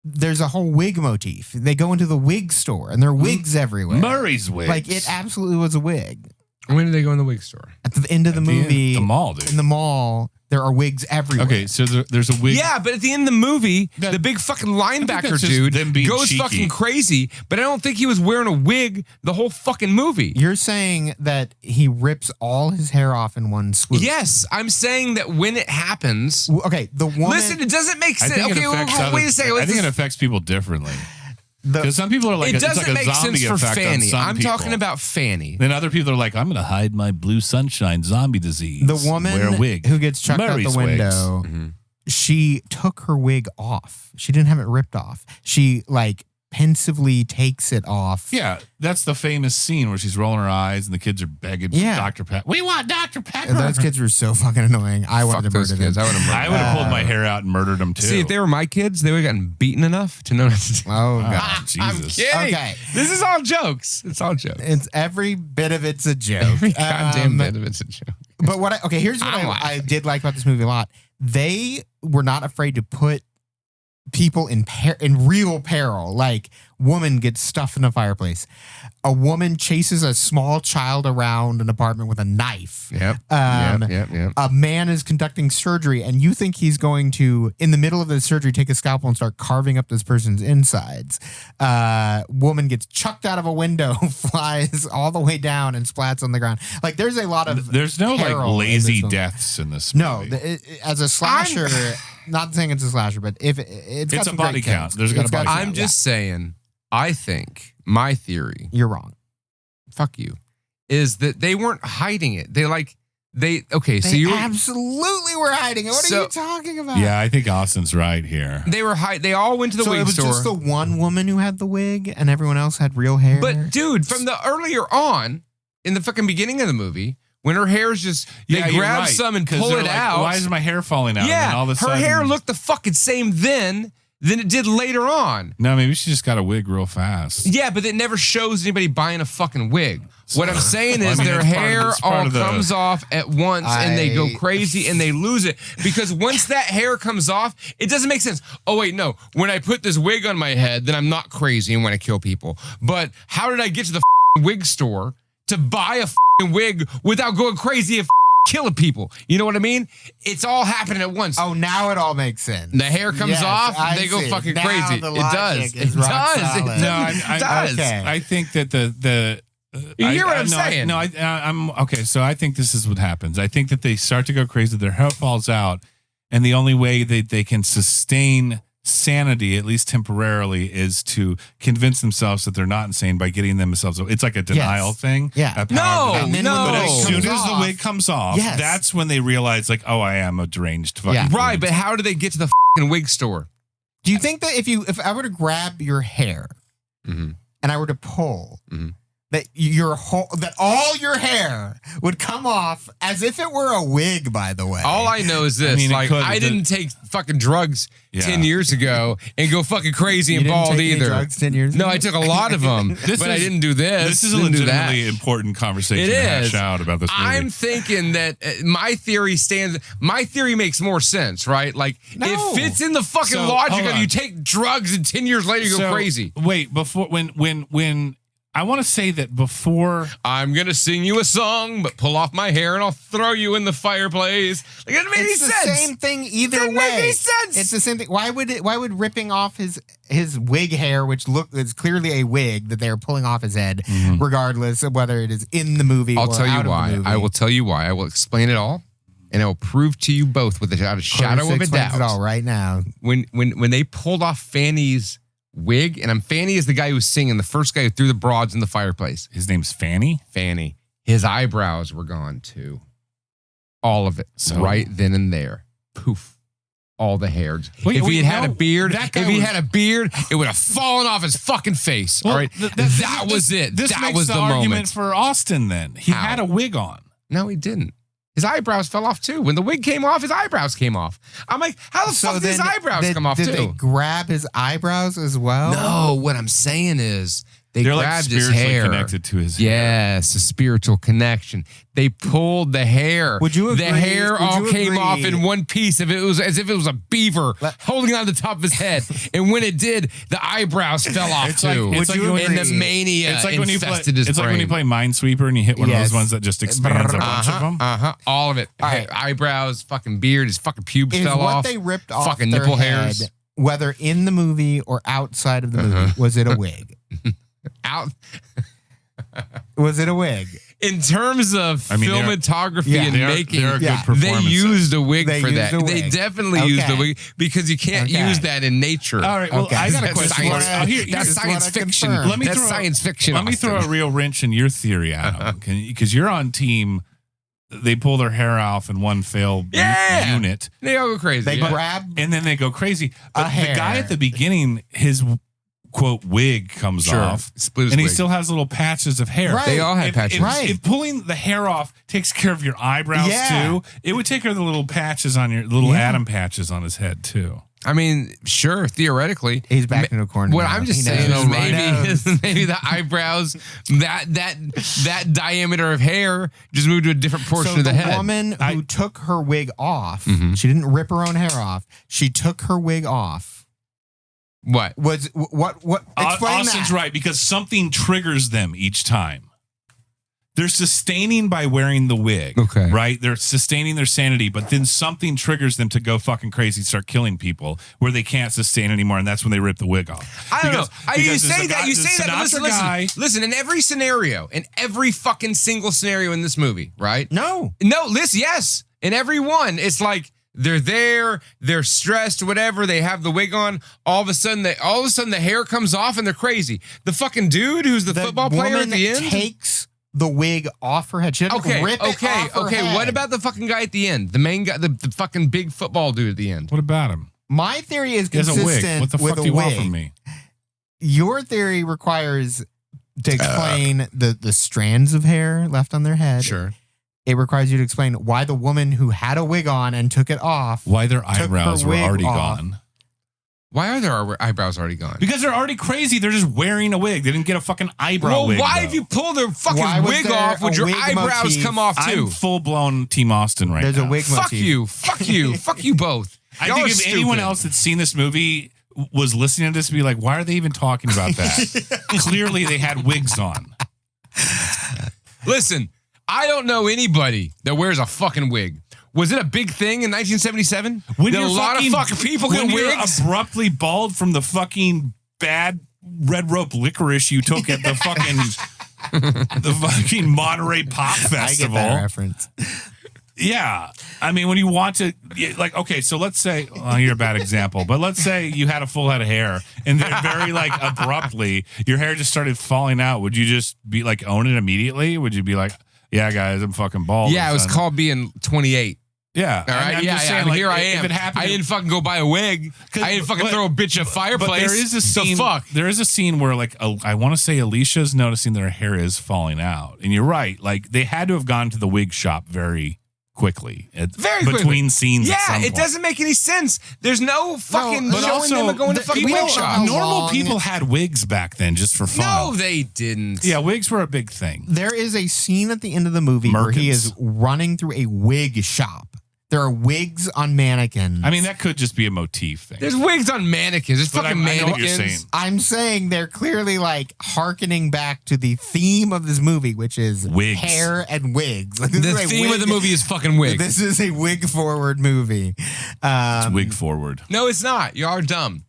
there's a whole wig motif. They go into the wig store, and there are wigs everywhere. Murray's wigs. It absolutely was a wig. When did they go in the wig store? At the end of the movie. The mall, dude. In the mall, there are wigs everywhere. Okay, so there's a wig. Yeah, but at the end of the movie, the big fucking linebacker dude goes fucking crazy, but I don't think he was wearing a wig the whole fucking movie. You're saying that he rips all his hair off in one swoop. Yes, I'm saying that when it happens. Okay, the woman. Listen, it doesn't make sense. Okay, wait a second. I think it affects people differently. Because some people are like, it doesn't it's like make a zombie sense for effect Fanny. on some I'm people. talking about Fanny. Then other people are like, I'm going to hide my Blue Sunshine zombie disease. The woman wear a wig. who gets chucked Murray's out the window, she took her wig off. She didn't have it ripped off. She pensively takes it off. Yeah, that's the famous scene where she's rolling her eyes and the kids are begging for Dr. Pepper. We want Dr. Pepper. Those kids were so fucking annoying. I wanted to murder them. I would have pulled my hair out and murdered them too. See, if they were my kids, they would have gotten beaten enough to know not to do. Oh, God. Jesus. I'm kidding. Okay. This is all jokes. It's all jokes. It's every bit of it's a joke. Every goddamn bit of it's a joke. But here's what I did like about this movie a lot. They were not afraid to put people in real peril. Like, woman gets stuffed in a fireplace. A woman chases a small child around an apartment with a knife. Yep. A man is conducting surgery, and you think he's going to, in the middle of the surgery, take a scalpel and start carving up this person's insides. Woman gets chucked out of a window, flies all the way down, and splats on the ground. Like, there's a lot of There's no like peril in lazy this movie. deaths in this movie. No, as a slasher, not saying it's a slasher, but if it's got It's a some body great count. kills. There's got It's a body count. I'm just saying, I think my theory, You're wrong. fuck you, is that they weren't hiding it. They Absolutely were hiding it. What are you talking about? Yeah, I think Austin's right here. They all went to the So wig it was store. just the one woman who had the wig, and everyone else had real hair. But dude, from the earlier on, in the fucking beginning of the movie, when her hair's just, they Yeah, you're grab right, some and 'cause pull they're it like, out. Why is my hair falling out? Yeah, And all of a her sudden, hair looked the fucking same then than it did later on. No, maybe she just got a wig real fast. Yeah, but it never shows anybody buying a fucking wig. What I'm saying is their it's part of- hair it's part all of the- comes off at once and they go crazy and they lose it. Because once that hair comes off, it doesn't make sense. Oh, wait, no. When I put this wig on my head, then I'm not crazy and want to kill people. But how did I get to the wig store to buy a wig without going crazy and killing people? You know what I mean? It's all happening at once. Oh, now it all makes sense. The hair comes Yes, off, I they go see. fucking Now crazy. the It does. logic It is rock does. It solid. does. Okay. I think that the You hear what I'm saying? I'm okay. So I think this is what happens. I think that they start to go crazy. Their hair falls out, and the only way they can sustain sanity, at least temporarily, is to convince themselves that they're not insane by getting themselves. It's like a denial thing. Yeah. a power No, grab. no. But as Comes soon as the off. wig comes off, Yes. that's when they realize, like, oh, I am a deranged fucking. Yeah. Right, but how do they get to the fucking wig store? Do you think that if I were to grab your hair and I were to pull, that all your hair would come off as if it were a wig, by the way? All I know is this: I mean, it like, could, I didn't take fucking drugs Yeah. 10 years ago and go fucking crazy You and didn't bald take any either. drugs 10 years No, ago? I took a lot of them, but I didn't do this. This is a didn't do that. legitimately important conversation It to hash is. out about this movie. I'm thinking that my theory makes more sense, right? Like, No. it fits in the fucking So, logic hold of on. you take drugs and 10 years later you go crazy. Wait, before when I want to say that before I'm going to sing you a song, but pull off my hair and I'll throw you in the fireplace. Like, it doesn't make any It's the sense. same thing either Doesn't way. make any sense. It's the same thing. Why would ripping off his wig hair, which is clearly a wig that they are pulling off his head, regardless of whether it is in the movie I'll or tell you out why. of the movie. I will tell you why. I will explain it all, and I will prove to you both without a shadow of a Explains doubt. it all right now. When they pulled off Fanny's wig, and Fanny is the guy who was singing, the first guy who threw the broads in the fireplace. his name's Fanny. Fanny. His eyebrows were gone too. All of it. So- right then and there. Poof. All the hair. Wait, if he wait, had no, a beard, that guy if he was- had a beard, it would have fallen off his fucking face. Well, all right. That was it. This That makes was the the argument moment. for Austin. Then he How? had a wig on. No, he didn't. His eyebrows fell off too. When the wig came off, his eyebrows came off. I'm like, how the fuck did his eyebrows come off did too? they grab his eyebrows as well? No, what I'm saying is they They're like grabbed his spiritually hair. connected to his hair. Yes, a spiritual connection. They pulled the hair. Would you The agree- hair would all you came agree- off in one piece. If it was as if it was a beaver holding on the top of his head, and when it did, the eyebrows fell off It's like- too. it's like when and you- the mania It's like when you play. infested his It's like when you brain. play Minesweeper and you hit one of Yes. those ones that just expands a bunch of them. All of it. All right. Eyebrows, fucking beard, his fucking pubes Is fell what off. they ripped off fucking their nipple head, hairs. whether in the movie or outside of the movie, was it a wig? Out. Was it a wig? In terms of I mean, they're- filmography Yeah. and They are making, good Yeah. they performances. used a wig They for used that. a They wig. definitely used a Okay. wig because you can't Okay. use that in nature. All right. Well, Okay. I got a That's question. science, for you. that's just science wanna fiction. confirm. Let me That's throw- science fiction. Let me throw a Austin. real wrench in your theory, Adam, because you're on team. They pull their hair off in one failed Yeah. unit, They all go crazy. They yeah. grab and then they go crazy. A But the guy hair. at the beginning, his quote wig comes Sure. off, Split his and he wig. still has little patches of hair. Right. They all had If- patches. If, Right. if pulling the hair off takes care of your eyebrows Yeah. too, it would take care of the little patches on your little Yeah. Adam patches on his head too. I mean, sure, theoretically. He's back in a corner. What now. I'm just He saying knows. is He knows. maybe the eyebrows, that diameter of hair just moved to a different portion So of the head. woman who took her wig off, she didn't rip her own hair off. She took her wig off. What? What? Explain Austin's that. right, because something triggers them each time. They're sustaining by wearing the wig. Okay. Right? They're sustaining their sanity, but then something triggers them to go fucking crazy, start killing people where they can't sustain anymore, and that's when they rip the wig off. I don't know. You because say there's a that. guy- You there's say a that. But Sinatra listen. In every scenario, in every fucking single scenario in this movie, right? No. Listen. Yes. In every one, it's like they're there, they're stressed, whatever. They have the wig on. All of a sudden, the hair comes off, and they're crazy. The fucking dude who's the football player at the end takes the wig off her head. She doesn't rip it off her head. What about the fucking guy at the end? The main guy, the fucking big football dude at the end. What about him? My theory is He has a consistent wig. What the with fuck a do you wig. want from me? Your theory requires to explain the strands of hair left on their head. Sure. It requires you to explain why the woman who had a wig on and took it off. Why their took her eyebrows were wig already off. gone. Why are their eyebrows already gone? Because they're already crazy. They're just wearing a wig. They didn't get a fucking eyebrow wig. Why though. if you pull their Why fucking was wig there off, would a your wig eyebrows motif? come off too? I'm full blown Team Austin right There's now. a wig Fuck motif. you. Fuck you. Fuck you both. I Y'all think are if anyone stupid. else that's seen this movie was listening to this, be like, why are they even talking about that? Clearly, they had wigs on. Listen, I don't know anybody that wears a fucking wig. Was it a big thing in 1977? Did a lot of fucking people when get you're wigs? abruptly bald from the fucking bad red rope licorice you took at the fucking Monterey Pop Festival. I get that reference. Yeah. I mean, when you want to, like, okay, so let's say, you're a bad example, but let's say you had a full head of hair and then very, like, abruptly, your hair just started falling out. Would you just be, like, own it immediately? Would you be like, yeah, guys, I'm fucking bald? Yeah, it was called being 28. Yeah. All right. I'm Yeah. just Yeah. saying, And like, here I if am. it happened I didn't fucking go buy a wig. I didn't fucking throw a bitch a fireplace. But there is a scene. The fuck? There is a scene where, like, I want to say Alicia's noticing that her hair is falling out, and you're right. Like, they had to have gone to the wig shop very quickly. Very between quickly. scenes. Yeah, at some it point. doesn't make any sense. There's no fucking But showing also, them going to fucking people- wig shop. normal people had wigs back then just for fun. No, they didn't. Yeah, wigs were a big thing. There is a scene at the end of the movie where he is running through a wig shop. There are wigs on mannequins. I mean, that could just be a motif thing. There's wigs on mannequins. There's But fucking I know what you're mannequins. saying. I'm saying they're clearly like hearkening back to the theme of this movie, which is Wigs. hair and wigs. Like, this The is a theme of the wig- movie is fucking wigs. This is a wig forward movie. It's wig forward. No, it's not. You are dumb.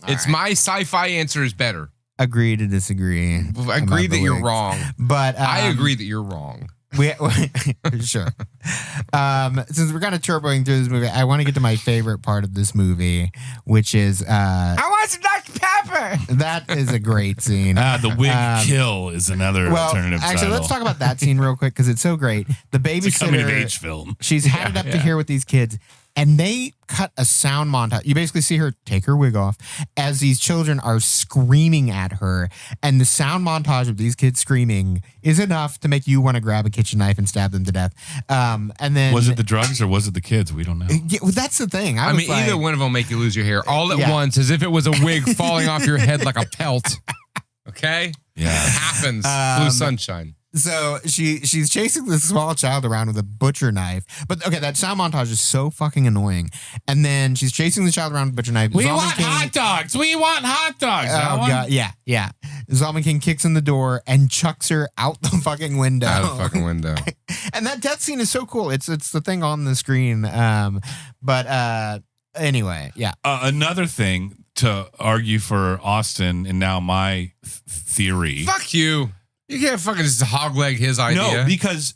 It's my sci-fi answer is better. Agree to disagree. Agree about that the you're wigs. wrong. But I agree that you're wrong. Sure. Since we're kind of turboing through this movie, I want to get to my favorite part of this movie, which is I want some Dr. Pepper. that is a great scene. The wig kill is another alternative actually, title. let's talk about that scene real quick because it's so great. The It's a coming of babysitter, age film. she's had it up to here with these kids, and they cut a sound montage. You basically see her take her wig off as these children are screaming at her, and the sound montage of these kids screaming is enough to make you want to grab a kitchen knife and stab them to death. And then Was it the drugs or was it the kids? We don't know. Yeah, well, that's the thing. I was mean, either one of them make you lose your hair all at Yeah. once, as if it was a wig falling off your head like a pelt. Okay? Yeah. It happens. Blue sunshine. So she's chasing this small child around with a butcher knife. But okay, that sound montage is so fucking annoying. And then she's chasing the child around with a butcher knife. We Zalman want King- hot dogs. We want hot dogs. That Oh one? god, yeah. Zalman King kicks in the door and chucks her out the fucking window. Out of the fucking window. And that death scene is so cool. It's the thing on the screen. But anyway, yeah. Another thing to argue for Austin, and now my theory. Fuck you. You can't fucking just hogleg his idea. No, because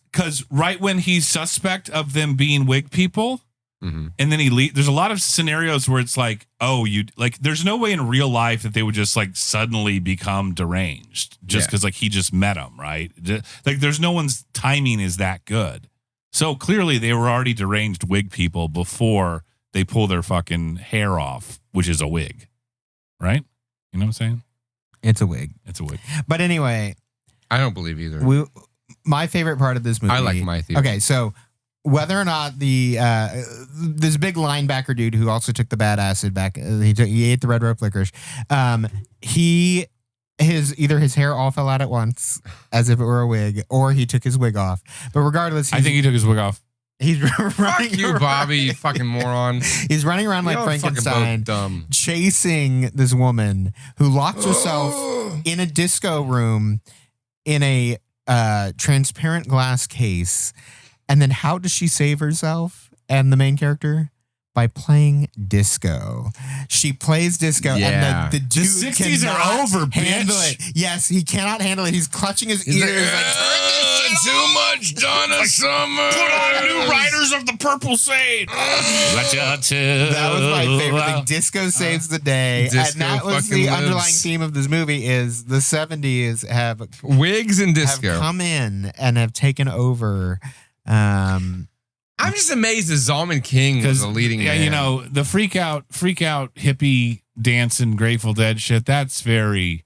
right when he's suspect of them being wig people, and then he there's a lot of scenarios where it's like, oh, there's no way in real life that they would just like suddenly become deranged just because like he just met them, right? Like there's no one's timing is that good. So clearly they were already deranged wig people before they pull their fucking hair off, which is a wig, right? You know what I'm saying? It's a wig. It's a wig. But anyway, I don't believe either. My favorite part of this movie. I like my theory. Okay, so whether or not this big linebacker dude who also took the bad acid back, he ate the red rope licorice. Either his hair all fell out at once, as if it were a wig, or he took his wig off. But regardless, I think he took his wig off. He's running. Fuck you, around. Bobby, you fucking moron. He's running around like Y'all fucking Frankenstein, both dumb. chasing this woman who locks herself in a disco room in a transparent glass case. And then how does she save herself and the main character? By playing disco. She plays disco, Yeah. and the dude 60s are cannot over, handle bitch. it. Yes, he cannot handle it. He's clutching his He's ears. too much Donna Summer. Put on New Riders of the Purple Sage. That was my favorite thing. Disco saves the day. Disco And that was fucking the lives. underlying theme of this movie is the 70s have Wigs and disco. come in and have taken over. I'm just amazed that Zalman King was the leading man. you know, the freak out hippie dancing Grateful Dead shit, that's very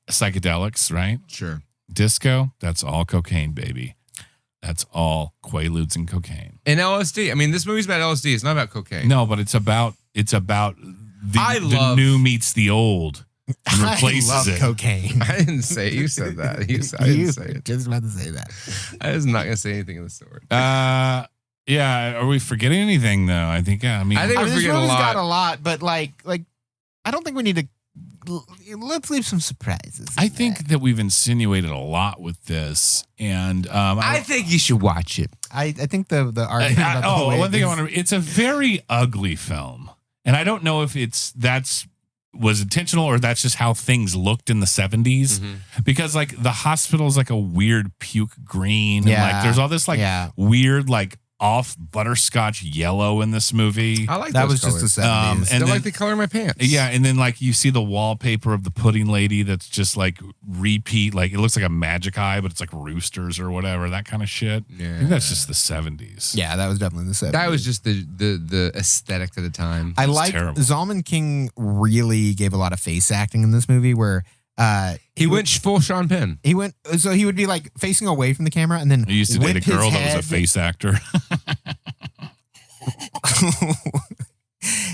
psychedelics, right? Sure. Disco, that's all cocaine, baby. That's all Quaaludes and cocaine. And LSD. I mean, this movie's about LSD. It's not about cocaine. No, but it's about the new meets the old and replaces I love it. cocaine. I didn't say it. You said that. I didn't say it. Just about to say that. I was not going to say anything in the story. Yeah, are we forgetting anything though? I think I think I we're mean, this forgetting a movie's lot. got a lot, but like I don't think we need to. Let's leave some surprises. I think that we've insinuated a lot with this, and I think you should watch it. I think the argument about the whole one thing I is- want to. It's a very ugly film, and I don't know if was intentional or that's just how things looked in the 70s, because like the hospital is like a weird puke green, and like there's all this like weird like off butterscotch yellow in this movie. I like that those was colors. just the 70s. And Still then- like the color of my pants. Yeah, and then like you see the wallpaper of the pudding lady that's just like repeat, like it looks like a magic eye, but it's like roosters or whatever, that kind of shit. Yeah. I think that's just the 70s. Yeah, that was definitely the 70s. That was just the aesthetic of the time. I like terrible. Zalman King really gave a lot of face acting in this movie where He went full Sean Penn. he would be like facing away from the camera and then I used to date a whip his girl that was a head- face actor.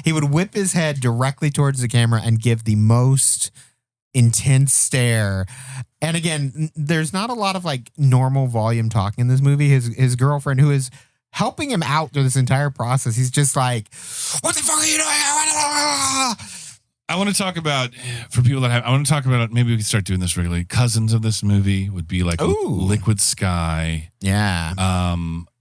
He would whip his head directly towards the camera and give the most intense stare. And again, there's not a lot of like normal volume talking in this movie. His girlfriend, who is helping him out through this entire process, he's just like, "What the fuck are you doing?" I want to talk about, for people that have, I want to talk about, maybe we can start doing this regularly. Cousins of this movie would be like Ooh. Liquid Sky, Yeah.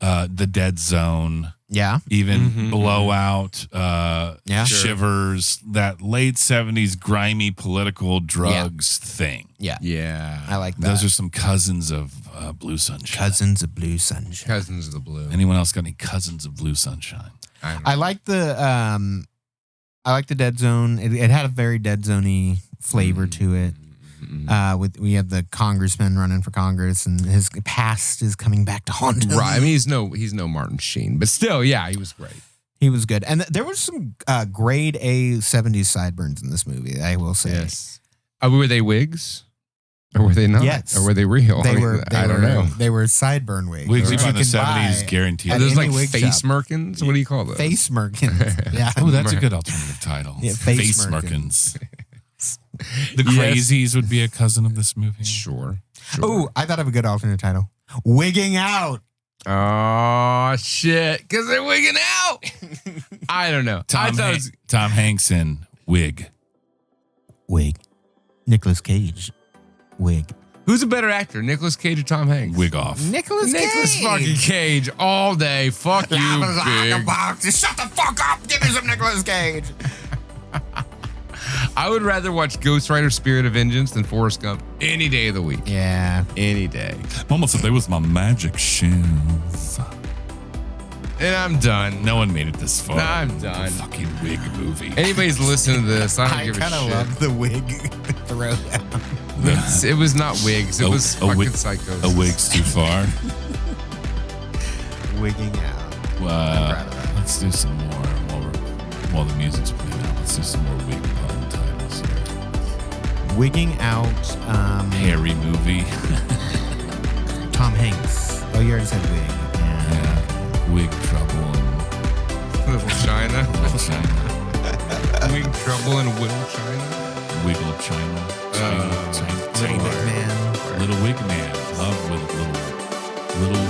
The Dead Zone, Yeah. even Blowout, Yeah. Shivers, that late 70s grimy political drugs thing. Yeah. Yeah. I like that. Those are some cousins of Blue Sunshine. Cousins of Blue Sunshine. Cousins of the Blue. Anyone else got any cousins of Blue Sunshine? I like the Dead Zone. It had a very Dead Zone-y flavor to it. We have the congressman running for Congress, and his past is coming back to haunt him. Right. I mean, he's no Martin Sheen, but still, yeah, he was great. He was good, and there was some grade A 70s sideburns in this movie. I will say, Yes. Were they wigs, or were they not? Yes. Or were they real? They I mean, were. I don't know. They were sideburn wigs. Wigs which from you the can 70s, buy guaranteed. Are at those any like wig face shop. merkins? What do you call those? Face merkins. Yeah. Oh, that's a good alternative title. Yeah, face merkins. The Crazies would be a cousin of this movie. Sure. Oh, I thought of a good alternate title. Wigging Out. Oh shit! Because they're wigging out. I don't know. I thought it was, Tom Hanks in Wig. Wig. Nicolas Cage. Wig. who's a better actor, Nicolas Cage or Tom Hanks? Wig off. Nicolas fucking Cage all day. Fuck you, big. Shut the fuck up. Give me some Nicolas Cage. I would rather watch Ghost Rider Spirit of Vengeance than Forrest Gump any day of the week. Yeah. Any day. Mama said they was my magic shoes. And I'm done. No one made it this far. I'm done. Fucking Wig movie. Anybody's listening to this, I don't give a shit. I kind of love the wig throwdown. It was not wigs. It was fucking psychos. A wig's too far. Wigging out. Let's do some more while the music's playing out. Let's do some more wig pun titles here. Wigging out. Harry movie. Tom Hanks. Oh, you already said wig. Yeah. Wig trouble and Little China. Little China. Wig trouble and Little China. Wiggle China. Little Wig Man. Little Wig Man. Love with little